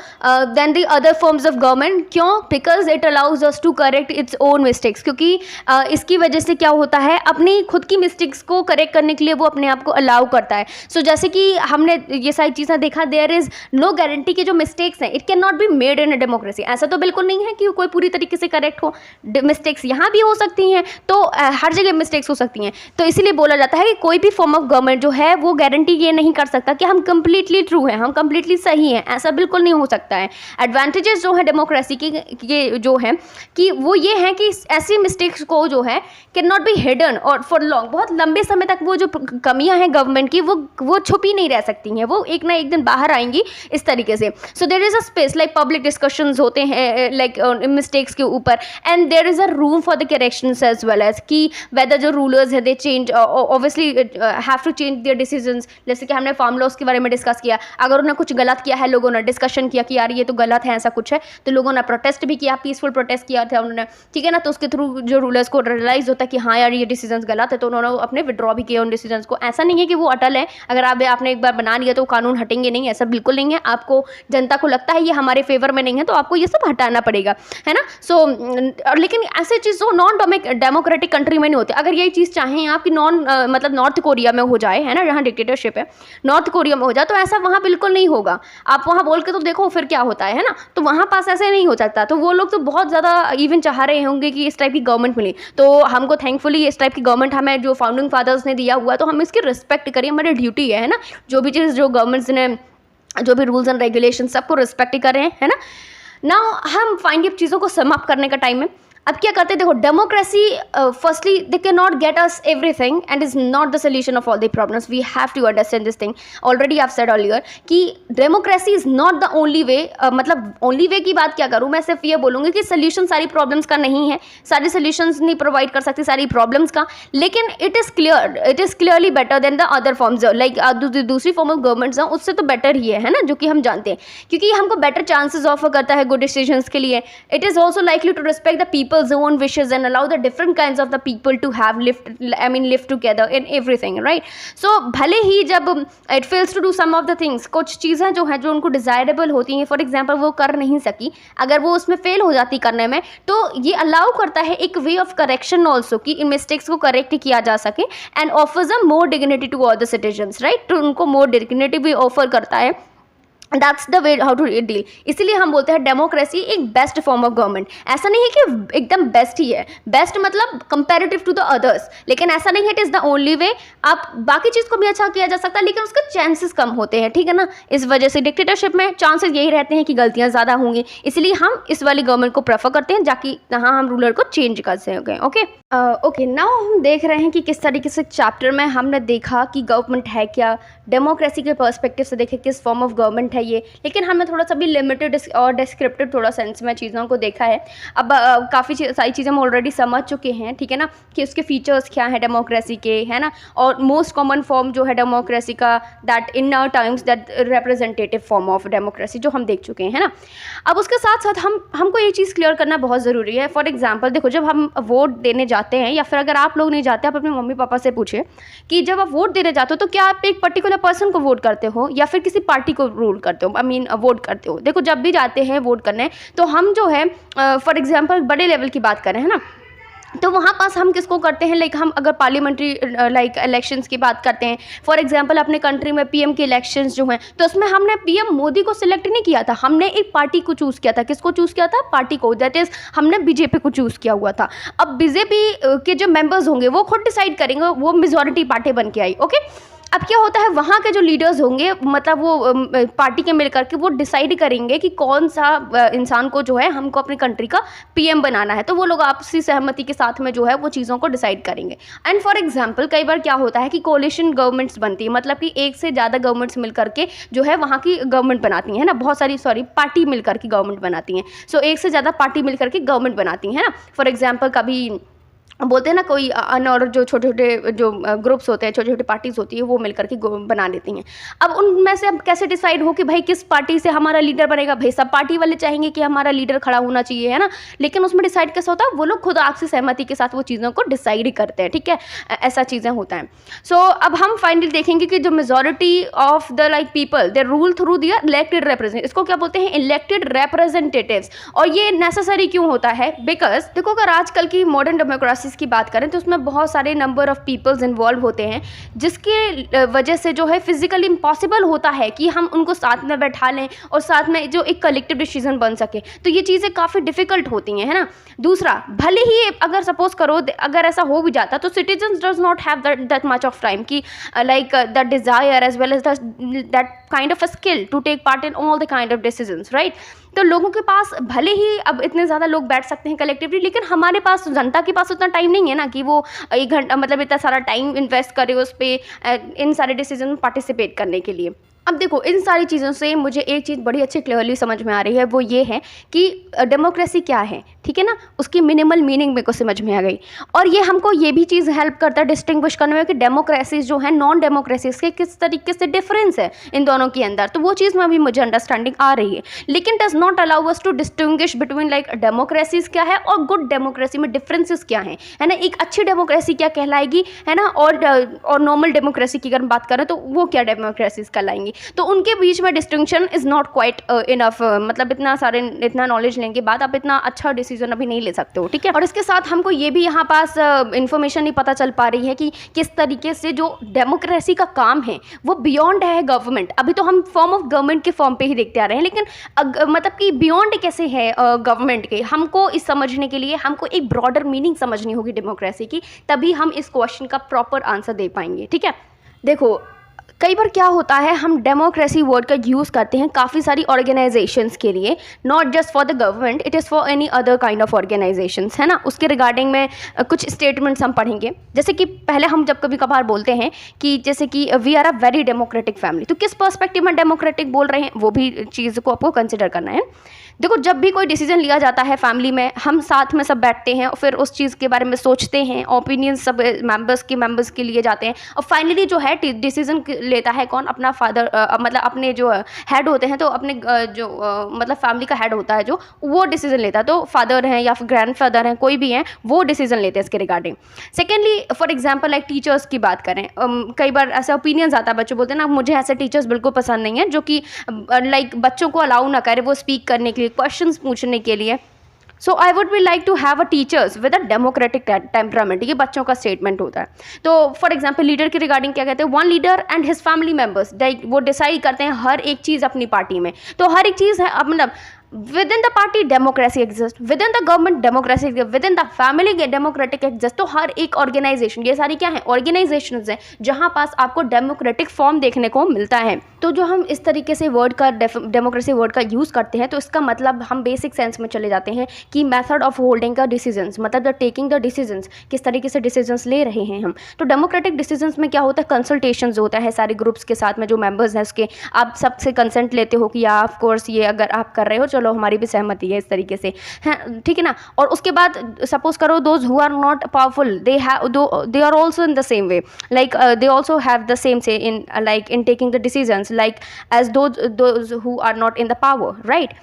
A: than the other forms of government. क्यों? Because it allows us to correct its own mistakes. क्योंकि इसकी वजह से क्या होता है, अपनी खुद की मिस्टेक्स को करेक्ट करने के लिए वो अपने आप को अलाउ करता है। सो जैसे कि हमने ये सारी चीज़ें देखा, देयर इज नो गारंटी कि जो मिस्टेक्स हैं it can not be made in a democracy. ऐसा तो बिल्कुल नहीं है कि कोई पूरी तरीके से करेक्ट हो, मिस्टेक्स यहाँ भी हो सकती हैं, तो हर जगह मिस्टेक्स हो सकती हैं। तो इसीलिए बोला जाता है कि कोई भी फॉर्म ऑफ गवर्नमेंट जो है वो गारंटी ये नहीं कर सकता कि हम कंप्लीटली ट्रू हैं, हम कंप्लीटली सही हैं। ऐसा बिल्कुल नहीं हो सकता है। एडवांटेजेस जो है डेमोक्रेसी की ये जो है कि वो ये है कि ऐसी मिस्टेक्स को जो है कैन नॉट बी हिडन और फॉर लॉन्ग, बहुत लंबे समय तक वो जो कमियां हैं गवर्नमेंट की वो छुपी नहीं रह सकती हैं, वो एक ना एक दिन बाहर आएंगी इस तरीके से। So there is a space like public discussions होते हैं लाइक मिस्टेक्स के ऊपर, and there is a room for the corrections as well as कि वेदर जो रूलर्स है they change obviously have to change their decisions. जैसे कि हमने फार्म लॉस के बारे में डिस्कस किया, अगर उन्होंने कुछ गलत किया है, लोगों ने डिस्कशन किया कि यार ये तो गलत है, ऐसा कुछ है, तो लोगों ने प्रोटेस्ट भी किया, पीसफुल प्रोटेस्ट किया था उन्होंने, ठीक है ना। तो उसके थ्रू जो रूलर्स को रियलाइज होता है कि हाँ यार ये डिसीजंस गलत है, तो उन्होंने अपने विड्रॉ भी किया उन डिसीजंस को। ऐसा नहीं है कि वो अटल है, अगर आपने एक बार बना लिया तो कानून हटेंगे नहीं, ऐसा बिल्कुल नहीं है। आपको जनता को लगता है ये हमारे फेवर में नहीं है तो आपको ये सब हटाना पड़ेगा, है ना। सो लेकिन ऐसे चीज़ जो नॉन डेमोक्रेटिक कंट्री में नहीं होती। अगर यही चीज़ चाहें आप कि मतलब नॉर्थ कोरिया में हो जाए, है ना, जहाँ डिक्टेटरशिप है, नॉर्थ कोरिया में हो जाए, तो ऐसा वहाँ बिल्कुल नहीं होगा। आप वहाँ बोल के तो देखो फिर क्या होता है ना। तो वहाँ पास ऐसे नहीं हो सकता। तो वो लोग तो बहुत ज़्यादा इवन चाह रहे होंगे कि इस टाइप की गवर्नमेंट मिले। तो हमको थैंकफुली इस टाइप की गवर्नमेंट हमें जो फाउंडिंग फादर्स ने दिया हुआ, तो हम इसकी रिस्पेक्ट करें, हमारी ड्यूटी है ना। जो भी चीज़ जो गवर्नमेंट्स ने, जो भी रूल्स एंड रेगुलेशन, सबको रिस्पेक्ट कर रहे हैं, है ना। नाउ हम फाइनली अब चीज़ों को सम अप करने का टाइम है। अब क्या करते हैं, देखो democracy firstly they can not get us everything and is not the solution of all the problems. We have to understand this thing. Already I have said earlier कि democracy is not the only way. मतलब only वे की बात क्या करूँ, मैं सिर्फ ये बोलूँगी कि सोल्यूशन सारी प्रॉब्लम्स का नहीं है, सारे सोल्यूशंस नहीं प्रोवाइड कर सकती सारी प्रॉब्लम्स का, लेकिन it is clearly better than the other forms. Like दूसरी फॉर्म ऑफ गवर्नमेंट्स हैं उससे तो बेटर ही है ना, जो कि हम जानते हैं, क्योंकि ये हमको बेटर चांसेस ऑफर करता है गुड डिसीजंस के लिए। It is also likely to respect the people's own wishes and allow the different kinds of the people to have live together in everything, right? So भले ही जब it fails to do some of the things, कुछ चीज़ें जो हैं जो उनको desirable होती हैं, for example वो कर नहीं सकी, अगर वो उसमें फेल हो जाती करने में, तो ये अलाउ करता है एक वे ऑफ करेक्शन ऑल्सो कि इन मिस्टेक्स को करेक्ट किया जा सके, and offers a more dignity to all the citizens, right. तो उनको मोर डिग्निटी भी ऑफर करता है। That's the way how to deal. इसीलिए हम बोलते हैं डेमोक्रेसी एक बेस्ट फॉर्म ऑफ गवर्नमेंट। ऐसा नहीं है कि एकदम बेस्ट ही है, बेस्ट मतलब कंपैरेटिव टू द अदर्स, लेकिन ऐसा नहीं है इट इज़ द ओनली वे। आप बाकी चीज़ को भी अच्छा किया जा सकता है, लेकिन उसके चांसेस कम होते हैं, ठीक है ना। इस वजह से डिक्टेटरशिप में चांसेस यही रहते हैं कि गलतियाँ ज़्यादा होंगी, इसलिए हम इस वाली गवर्नमेंट को प्रेफर करते हैं, जाकि जहाँ हम रूलर को चेंज कर सकें। ओके नाउ हम देख रहे हैं कि किस तरीके से चैप्टर में हमने देखा कि गवर्नमेंट है क्या, डेमोक्रेसी के पर्सपेक्टिव से देखें किस फॉर्म ऑफ गवर्नमेंट है ये, लेकिन हमने थोड़ा सा भी लिमिटेड और डिस्क्रिप्टिव थोड़ा सेंस में चीज़ों को देखा है। अब काफ़ी सारी चीज़ें हम ऑलरेडी समझ चुके हैं, ठीक है ना, कि उसके फीचर्स क्या हैं डेमोक्रेसी के, है ना, और मोस्ट कॉमन फॉर्म जो है डेमोक्रेसी का, that in our times that representative form of democracy जो हम देख चुके हैं, है ना। अब उसके साथ साथ हमको ये चीज़ क्लियर करना बहुत ज़रूरी है। फॉर एग्जाम्पल देखो, जब हम वोट देने जाते हैं, या फिर अगर आप लोग नहीं जाते, आप अपने मम्मी पापा से पूछे कि जब आप वोट देने जाते हो तो क्या आप एक पर्टिकुलर पर्सन को वोट करते हो या फिर किसी पार्टी को रूल करते हो, वोट करते हो। देखो जब भी जाते हैं वोट करने, तो हम जो है फॉर एग्जांपल बड़े लेवल की बात करें, है ना, तो वहाँ पास हम किसको करते हैं, लाइक हम अगर पार्लियामेंट्री लाइक इलेक्शंस की बात करते हैं, फॉर एग्जांपल अपने कंट्री में पीएम के इलेक्शंस जो हैं, तो उसमें हमने पीएम मोदी को सिलेक्ट नहीं किया था, हमने एक पार्टी को चूज़ किया था। किसको चूज़ किया था? पार्टी को, दैट इज़ हमने बीजेपी को चूज़ किया हुआ था। अब बीजेपी के जो मेंबर्स होंगे वो खुद डिसाइड करेंगे, वो मेजॉरिटी पार्टी बन के आई। ओके, अब क्या होता है, वहाँ के जो लीडर्स होंगे, मतलब वो पार्टी के मिल करके वो डिसाइड करेंगे कि कौन सा इंसान को जो है हमको अपनी कंट्री का पीएम बनाना है। तो वो लोग आपसी सहमति के साथ में जो है वो चीज़ों को डिसाइड करेंगे। एंड फॉर एग्जांपल कई बार क्या होता है कि कोलिशन गवर्नमेंट्स बनती है, मतलब कि एक से ज़्यादा गवर्नमेंट्स मिल करके जो है वहाँ की गवर्नमेंट बनाती हैं ना, बहुत सारी पार्टी मिल करके गवर्नमेंट बनाती हैं। सो एक से ज़्यादा पार्टी मिल करके गवर्नमेंट बनाती हैं ना। फॉर एग्जाम्पल कभी बोलते हैं ना, कोई अन और जो छोटे छोटे जो ग्रुप्स होते हैं, छोटे छोटे पार्टीज होती है, वो मिलकर के बना देती हैं। अब उनमें से अब कैसे डिसाइड हो कि भाई किस पार्टी से हमारा लीडर बनेगा? भाई सब पार्टी वाले चाहेंगे कि हमारा लीडर खड़ा होना चाहिए, है ना, लेकिन उसमें डिसाइड कैसे होता है? वो लोग खुद आपसी सहमति के साथ वो चीज़ों को डिसाइड करते हैं, ठीक है, ऐसा चीज़ें होता है। सो अब हम फाइनली देखेंगे कि जो majority of the like people they rule through their elected representative, इसको क्या बोलते हैं? Elected representatives. और ये नेसेसरी क्यों होता है? बिकॉज देखो, अगर आजकल की मॉडर्न डेमोक्रेसीज की बात करें तो उसमें बहुत सारे नंबर ऑफ पीपल्स इन्वॉल्व होते हैं, जिसके वजह से जो है फिजिकली इम्पॉसिबल होता है कि हम उनको साथ में बैठा लें और साथ में जो एक कलेक्टिव डिसीजन बन सके। तो ये चीज़ें काफ़ी डिफिकल्ट होती हैं, है ना। दूसरा, भले ही अगर सपोज करो अगर ऐसा हो भी जाता तो citizens does not have that much of time कि like that desire as well as that kind of a skill to take part in all the kind of decisions, right. तो लोगों के पास भले ही अब इतने ज़्यादा लोग बैठ सकते हैं कलेक्टिवली, लेकिन हमारे पास, जनता के पास उतना टाइम नहीं है ना कि वो 1 घंटा मतलब इतना सारा टाइम इन्वेस्ट करे उस पर इन सारे डिसीजन में पार्टिसिपेट करने के लिए। अब देखो, इन सारी चीज़ों से मुझे एक चीज़ बड़ी अच्छी क्लियरली समझ में आ रही है, वो ये है कि डेमोक्रेसी क्या है, ठीक है ना, उसकी मिनिमल मीनिंग मेरे को समझ में आ गई। और ये हमको ये भी चीज़ हेल्प करता है डिस्टिंग्विश करने में कि डेमोक्रेसीज जो है नॉन डेमोक्रेसीज के किस तरीके से डिफरेंस है इन दोनों के अंदर। तो वो चीज़ में भी मुझे अंडरस्टैंडिंग आ रही है, लेकिन does not allow us to distinguish between like democracies क्या है और गुड डेमोक्रेसी में डिफरेंसेस क्या हैं, है ना। एक अच्छी डेमोक्रेसी क्या कहलाएगी, है ना, और नॉर्मल डेमोक्रेसी की अगर बात करें तो वो क्या डेमोक्रेसीज कहलाएंगी। तो उनके बीच में distinction is not quite enough, मतलब इतना नॉलेज लेने के बाद आप इतना अच्छा डिसीजन अभी नहीं ले सकते हो, ठीक है। और इसके साथ हमको ये भी यहाँ पास इन्फॉर्मेशन नहीं पता चल पा रही है कि किस तरीके से जो डेमोक्रेसी का काम है वो बियॉन्ड है गवर्नमेंट। अभी तो हम फॉर्म ऑफ गवर्नमेंट के फॉर्म पे ही देखते आ रहे हैं, लेकिन मतलब कि बियॉन्ड कैसे है गवर्नमेंट के, हमको इस समझने के लिए हमको एक ब्रॉडर मीनिंग समझनी होगी डेमोक्रेसी की, तभी हम इस क्वेश्चन का प्रॉपर आंसर दे पाएंगे, ठीक है। देखो, कई बार क्या होता है, हम डेमोक्रेसी वर्ड का यूज़ करते हैं काफ़ी सारी ऑर्गेनाइजेशंस के लिए, not just for the government, it is for any other kind of organisations, है ना। उसके रिगार्डिंग में कुछ स्टेटमेंट्स हम पढ़ेंगे। जैसे कि पहले हम जब कभी कभार बोलते हैं कि जैसे कि we are a very democratic family, तो किस पर्सपेक्टिव में डेमोक्रेटिक बोल रहे हैं वो भी चीज़ को आपको कंसिडर करना है। देखो, जब भी कोई डिसीजन लिया जाता है फैमिली में, हम साथ में सब बैठते हैं और फिर उस चीज़ के बारे में सोचते हैं, ओपिनियन सब मेंबर्स के लिए जाते हैं, और फाइनली जो है डिसीजन लेता है कौन? अपना फादर, मतलब अपने जो हेड होते हैं, तो अपने मतलब फैमिली का हेड होता है जो, वो डिसीजन लेता है। तो फादर हैं या फिर ग्रैंडफादर हैं, कोई भी हैं, वो डिसीजन लेते हैं इसके regarding. Secondly, for example like teachers की बात करें, कई बार ऐसा ओपिनियंस आता है, बच्चों बोलते हैं ना मुझे ऐसे टीचर्स बिल्कुल पसंद नहीं है जो कि लाइक बच्चों को अलाउ ना करे वो स्पीक करने के लिए, क्वेश्चंस पूछने के लिए। So I would be like to have a teachers with a democratic temperament, ये बच्चों का स्टेटमेंट होता है। तो फॉर एग्जाम्पल लीडर के रिगार्डिंग क्या कहते हैं? One leader and his family members, वो डिसाइड करते हैं हर एक चीज़ अपनी पार्टी में। तो हर एक चीज़ है, मतलब with in the party democracy exist, with in the government democracy exist, with in the family democratic exist. तो हर एक ऑर्गेनाइजेशन, ये सारी क्या है? ऑर्गेनाइजेशंस हैं जहां पास आपको डेमोक्रेटिक फॉर्म देखने को मिलता है। तो जो हम इस तरीके से वर्ड का डेमोक्रेसी वर्ड का यूज़ करते हैं, तो इसका मतलब हम बेसिक सेंस में चले जाते हैं कि मेथड ऑफ होल्डिंग का डिसीजंस, मतलब द टेकिंग द डिसीजंस, किस तरीके से डिसीजंस ले रहे हैं हम। तो डेमोक्रेटिक डिसीजंस में क्या होता है? कंसल्टेशंस होता है सारे ग्रुप्स के साथ में, जो मेंबर्स हैं उसके, आप सबसे कंसेंट लेते हो कि ऑफ कोर्स ये अगर आप कर रहे हो, चलो हमारी भी सहमति है, इस तरीके से है, ठीक है ना। और उसके बाद सपोज करो those who are not powerful, they are also in the same way, like they also have the same say in like in taking the decisions, like as those who are not in the power, right.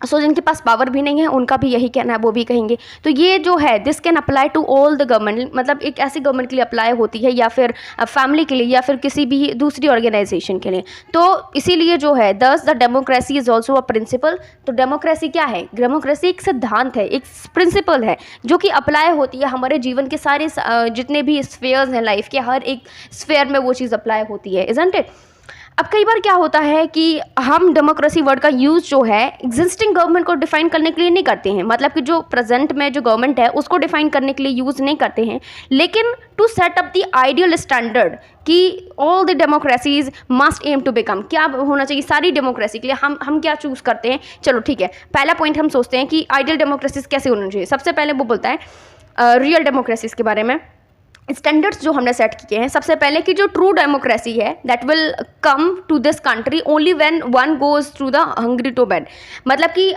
A: So जिनके पास power भी नहीं है उनका भी यही कहना है, वो भी कहेंगे। तो ये जो है this can apply to all the government, मतलब एक ऐसी गवर्नमेंट के लिए अप्लाई होती है, या फिर फैमिली के लिए, या फिर किसी भी दूसरी ऑर्गेनाइजेशन के लिए। तो इसीलिए जो है thus the democracy is also a principle. तो डेमोक्रेसी क्या है? डेमोक्रेसी एक सिद्धांत है, एक प्रिंसिपल है जो कि अप्लाई होती है हमारे जीवन के सारे जितने भी स्फेयर्स हैं लाइफ के, हर एक स्फेयर में वो चीज़ अप्लाई होती है, इजंट इट। अब कई बार क्या होता है कि हम डेमोक्रेसी वर्ड का यूज़ जो है एग्जिस्टिंग गवर्नमेंट को डिफाइन करने के लिए नहीं करते हैं, मतलब कि जो प्रेजेंट में जो गवर्नमेंट है उसको डिफाइन करने के लिए यूज़ नहीं करते हैं, लेकिन to set up the ideal standard कि all the democracies must aim to become, क्या होना चाहिए सारी डेमोक्रेसी के लिए, हम क्या चूज़ करते हैं। चलो ठीक है, पहला पॉइंट हम सोचते हैं कि आइडियल डेमोक्रेसीज कैसे होना चाहिए। सबसे पहले वो बोलता है रियल डेमोक्रेसीज के बारे में, स्टैंडर्ड्स जो हमने सेट किए हैं। सबसे पहले कि जो ट्रू डेमोक्रेसी है that will come to this country only when one goes through the hungry to bed, मतलब कि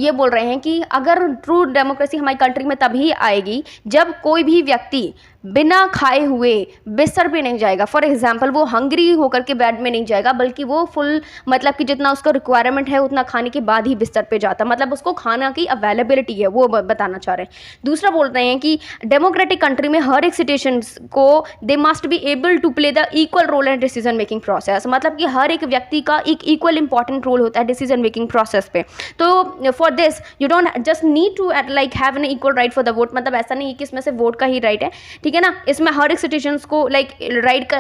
A: ये बोल रहे हैं कि अगर ट्रू डेमोक्रेसी हमारी कंट्री में तभी आएगी जब कोई भी व्यक्ति बिना खाए हुए बिस्तर पे नहीं जाएगा। फॉर एग्जाम्पल वो हंग्री होकर के बेड में नहीं जाएगा, बल्कि वो फुल मतलब कि जितना उसका रिक्वायरमेंट है उतना खाने के बाद ही बिस्तर पे जाता, मतलब उसको खाना की अवेलेबिलिटी है वो बताना चाह रहे हैं। दूसरा बोल रहे हैं कि डेमोक्रेटिक कंट्री में हर एक सिटीजन्स को they must be able to play the equal role in decision making process, मतलब कि हर एक व्यक्ति का एक इक्वल इंपॉर्टेंट रोल होता है डिसीजन मेकिंग प्रोसेस पे। तो for this you don't just need to like have an equal right for the vote, मतलब ऐसा नहीं है कि इसमें से वोट का ही राइट है, ठीक है ना। इसमें हर एक सिटीजन्स को लाइक राइट का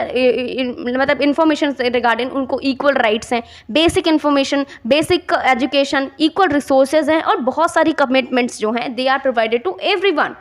A: मतलब इन्फॉर्मेशन रिगार्डिंग उनको इक्वल राइट्स हैं, basic information, basic education, equal resources हैं और बहुत सारी कमिटमेंट्स जो हैं they are provided to everyone.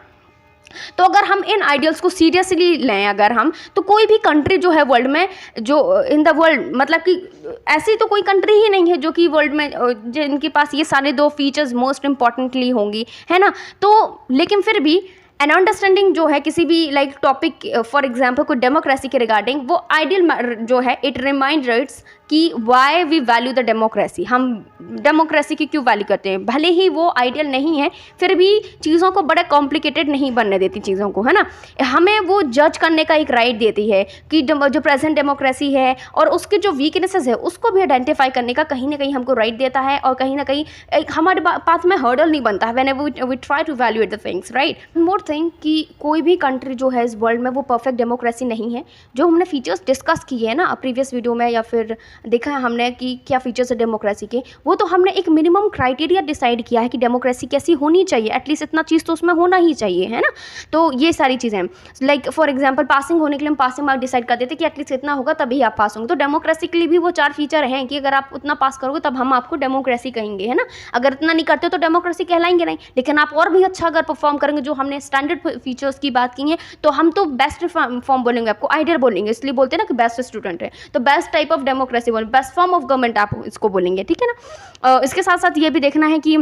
A: तो अगर हम इन आइडियल्स को सीरियसली लें अगर हम, तो कोई भी कंट्री जो है वर्ल्ड में, जो इन द वर्ल्ड, मतलब कि ऐसी तो कोई कंट्री ही नहीं है जो कि वर्ल्ड में जिनके पास ये सारे दो फीचर्स मोस्ट इंपॉर्टेंटली होंगी, है ना। तो लेकिन फिर भी एन अंडरस्टैंडिंग जो है किसी भी लाइक टॉपिक फॉर एग्जाम्पल कोई डेमोक्रेसी के रिगार्डिंग, वो आइडियल जो है इट रिमाइंड राइट्स कि why we value the democracy, हम डेमोक्रेसी की क्यों वैल्यू करते हैं। भले ही वो आइडियल नहीं है फिर भी चीज़ों को बड़ा कॉम्प्लिकेटेड नहीं बनने देती चीज़ों को, है ना। हमें वो जज करने का एक राइट देती है कि जो प्रेजेंट डेमोक्रेसी है और उसके जो वीकनेसेस है उसको भी आइडेंटिफाई करने का कहीं ना कहीं हमको राइट देता है, और कहीं ना कहीं एक हमारे पास में हर्डल नहीं बनता है whenever we try to valuate the things, right. More thing कि कोई भी कंट्री जो है इस वर्ल्ड में वो परफेक्ट डेमोक्रेसी नहीं है। जो हमने फीचर्स डिस्कस किए हैं ना प्रीवियस वीडियो में, या फिर देखा है हमने कि क्या फीचर्स है डेमोक्रेसी के, वो तो हमने एक मिनिमम क्राइटेरिया डिसाइड किया है कि डेमोक्रेसी कैसी होनी चाहिए, एटलीस्ट इतना चीज़ तो उसमें होना ही चाहिए, है ना। तो ये सारी चीज़ें हैं, लाइक फॉर एग्जांपल पासिंग होने के लिए हम पासिंग मार्क डिसाइड कर देते कि एटलीस्ट इतना होगा तभी आप पास होंगे। तो डेमोक्रेसी के लिए भी वो 4 फीचर हैं कि अगर आप उतना पास करोगे तब हम आपको डेमोक्रेसी कहेंगे, है ना। अगर इतना नहीं करते तो डेमोक्रेसी कहलाएंगे नहीं, लेकिन आप और भी अच्छा अगर परफॉर्म करेंगे, जो हमने स्टैंडर्ड फीचर्स की बात की है, तो हम तो बेस्ट फॉर्म बोलेंगे, आपको आइडियल बोलेंगे, इसलिए बोलते हैं ना कि बेस्ट स्टूडेंट है, तो बेस्ट टाइप ऑफ डेमोक्रेसी बोलेंगे, बेस्ट फॉर्म ऑफ गवर्नमेंट आप इसको बोलेंगे, ठीक है ना। इसके साथ साथ ये भी देखना है कि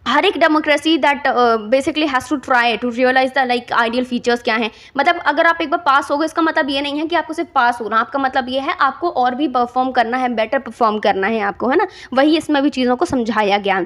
A: हर एक democracy that basically has to try to realise the like ideal features क्या हैं। मतलब अगर आप एक बार पास हो गए, इसका मतलब ये नहीं है कि आपको सिर्फ पास होना, आपका मतलब ये है आपको और भी परफॉर्म करना है, बेटर परफॉर्म करना है आपको, है ना। वही इसमें भी चीज़ों को समझाया गया।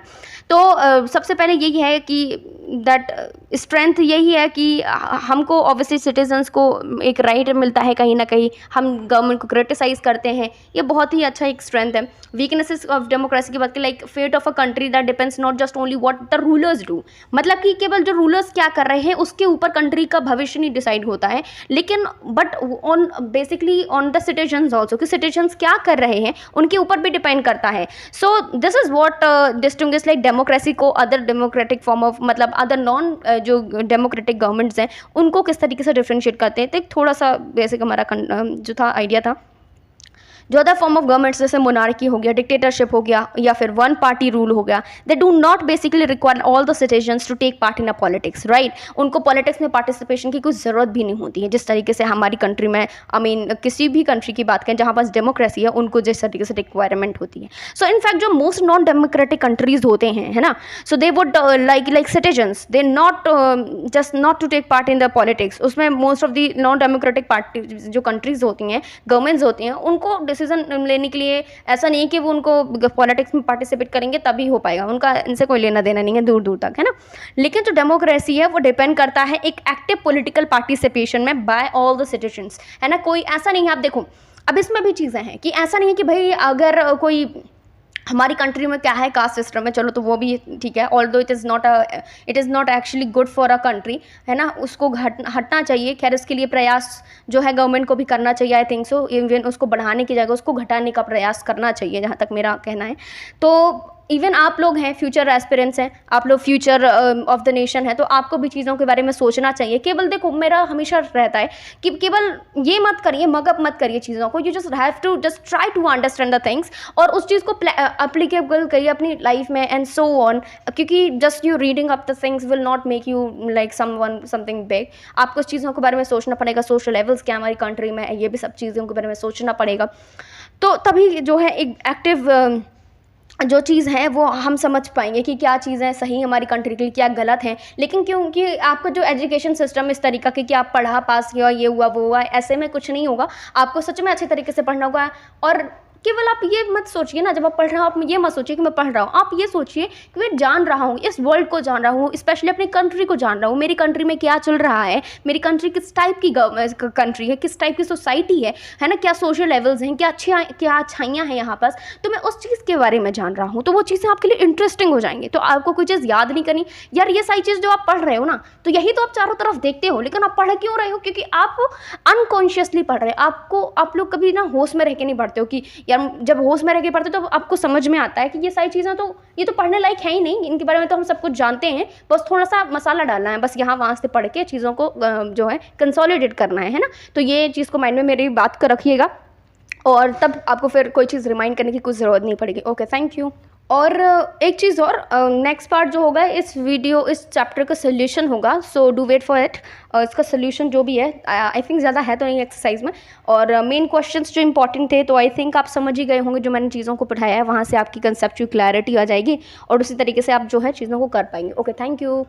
A: तो सबसे पहले यही है कि दैट स्ट्रेंथ यही है कि हमको ऑब्वियसली सिटीजन्स को एक राइट मिलता है, कहीं ना कहीं हम गवर्नमेंट को क्रिटिसाइज़ करते हैं, ये बहुत ही अच्छा एक स्ट्रेंथ है। वीकनेसेस ऑफ डेमोक्रेसी की बात की, like fate of a country that depends not just only what the rulers do, मतलब कि केवल जो रूलर्स क्या कर रहे हैं उसके ऊपर कंट्री का भविष्य नहीं डिसाइड होता है, लेकिन but on basically on the citizens also, कि सिटीजन्स क्या कर रहे हैं उनके ऊपर भी डिपेंड करता है। So this is what distinguish like democracy को अदर डेमोक्रेटिक फॉर्म ऑफ, मतलब अदर नॉन जो डेमोक्रेटिक गवर्नमेंट्स हैं उनको किस तरीके से डिफ्रेंशिएट करते हैं। तो एक थोड़ा सा बेसिक हमारा जो था आइडिया था। जो अदर फॉर्म ऑफ गवर्नमेंट्स जैसे मोनार्की हो गया, डिक्टेटरशिप हो गया, या फिर वन पार्टी रूल हो गया, they do not basically require all the citizens to take part in a politics, right. उनको पॉलिटिक्स में पार्टिसिपेशन की कुछ ज़रूरत भी नहीं होती है, जिस तरीके से हमारी कंट्री में, आई मीन किसी भी कंट्री की बात करें जहाँ पास डेमोक्रेसी है, उनको जिस तरीके से रिक्वायरमेंट होती है। सो इनफैक्ट जो मोस्ट नॉन डेमोक्रेटिक कंट्रीज होते हैं, है ना, so they would like citizens they not just not to take part in the politics. उसमें most of the non democratic party जो कंट्रीज होती हैं, गवर्नमेंट्स होती हैं, उनको डिसीजन लेने के लिए ऐसा नहीं है कि वो उनको पॉलिटिक्स में पार्टिसिपेट करेंगे तभी हो पाएगा, उनका इनसे कोई लेना देना नहीं है दूर दूर तक, है ना। लेकिन जो डेमोक्रेसी है वो डिपेंड करता है एक एक्टिव पॉलिटिकल पार्टिसिपेशन में बाय ऑल द सिटीजन्स, है ना। कोई ऐसा नहीं है, आप देखो अब इसमें भी चीज़ें हैं कि ऐसा नहीं है कि भाई अगर कोई हमारी कंट्री में क्या है कास्ट सिस्टम है, चलो तो वो भी ठीक है, although it is not actually good for a country, है ना, उसको हटना चाहिए। खैर इसके लिए प्रयास जो है गवर्नमेंट को भी करना चाहिए, आई थिंक सो। इवन उसको बढ़ाने की जगह उसको घटाने का प्रयास करना चाहिए, जहाँ तक मेरा कहना है। तो इवन आप लोग हैं, फ्यूचर एस्पिरेंट्स हैं, आप लोग फ्यूचर ऑफ द नेशन है, तो आपको भी चीज़ों के बारे में सोचना चाहिए। केवल देखो, मेरा हमेशा रहता है कि केवल ये मत करिए, मगअप मत करिए चीज़ों को, you just have to just try to understand the things और उस चीज़ को अप्लीकेबल करिए अपनी लाइफ में एंड सो ऑन। क्योंकि just you reading up the things will not make you like something big. आपको उस चीज़ों के बारे में सोचना पड़ेगा, सोशल लेवल्स क्या हमारी कंट्री में है, ये भी सब चीज़ों के बारे में सोचना पड़ेगा। तो तभी जो है एक एक्टिव जो चीज़ है वो हम समझ पाएंगे कि क्या चीज़ें सही हमारी कंट्री के लिए, क्या गलत है। लेकिन क्योंकि आपका जो एजुकेशन सिस्टम इस तरीका के कि आप पढ़ा, पास किया, ये हुआ वो हुआ, ऐसे में कुछ नहीं होगा। आपको सच में अच्छे तरीके से पढ़ना होगा। और केवल आप ये मत सोचिए ना, जब आप पढ़ रहे हो आप ये मत सोचिए कि मैं पढ़ रहा हूँ, आप ये सोचिए कि मैं जान रहा हूँ, इस वर्ल्ड को जान रहा हूँ, स्पेशली अपनी कंट्री को जान रहा हूँ। मेरी कंट्री में क्या चल रहा है, मेरी कंट्री किस टाइप की कंट्री है, किस टाइप की सोसाइटी है ना, क्या सोशल लेवल्स हैं, क्या अच्छाइयाँ हैं यहाँ पास, तो मैं उस चीज़ के बारे में जान रहा हूँ। तो वो चीज़ें आपके लिए इंटरेस्टिंग हो जाएंगी। तो आपको कोई चीज़ याद नहीं करनी यार, ये सारी चीज़ जो आप पढ़ रहे हो ना, तो यही तो आप चारों तरफ देखते हो, लेकिन आप पढ़ क्यों रहे हो? क्योंकि आप अनकॉन्शियसली पढ़ रहे हो। आप लोग कभी ना होश में रह के नहीं पढ़ते हो कि यार, जब होश में रह के पढ़ते तो आपको समझ में आता है कि ये सारी चीज़ें तो ये तो पढ़ने लायक है ही नहीं, इनके बारे में तो हम सब कुछ जानते हैं, बस थोड़ा सा मसाला डालना है, बस यहाँ वहाँ से पढ़ के चीज़ों को जो है कंसोलिडेट करना है ना। तो ये चीज़ को माइंड में मेरी बात कर रखिएगा और तब आपको फिर कोई चीज़ रिमाइंड करने की कुछ ज़रूरत नहीं पड़ेगी। Okay, thank you. और एक चीज़ और, नेक्स्ट पार्ट जो होगा इस चैप्टर का सोल्यूशन होगा, so do wait for it. इसका सोल्यूशन जो भी है, आई थिंक ज़्यादा है तो नहीं एक्सरसाइज में, और मेन क्वेश्चंस जो इंपॉर्टेंट थे तो आई थिंक आप समझ ही गए होंगे। जो मैंने चीज़ों को पढ़ाया है वहाँ से आपकी कंसेप्चुअल क्लैरिटी आ जाएगी और उसी तरीके से आप जो है चीज़ों को कर पाएंगे। Okay, thank you.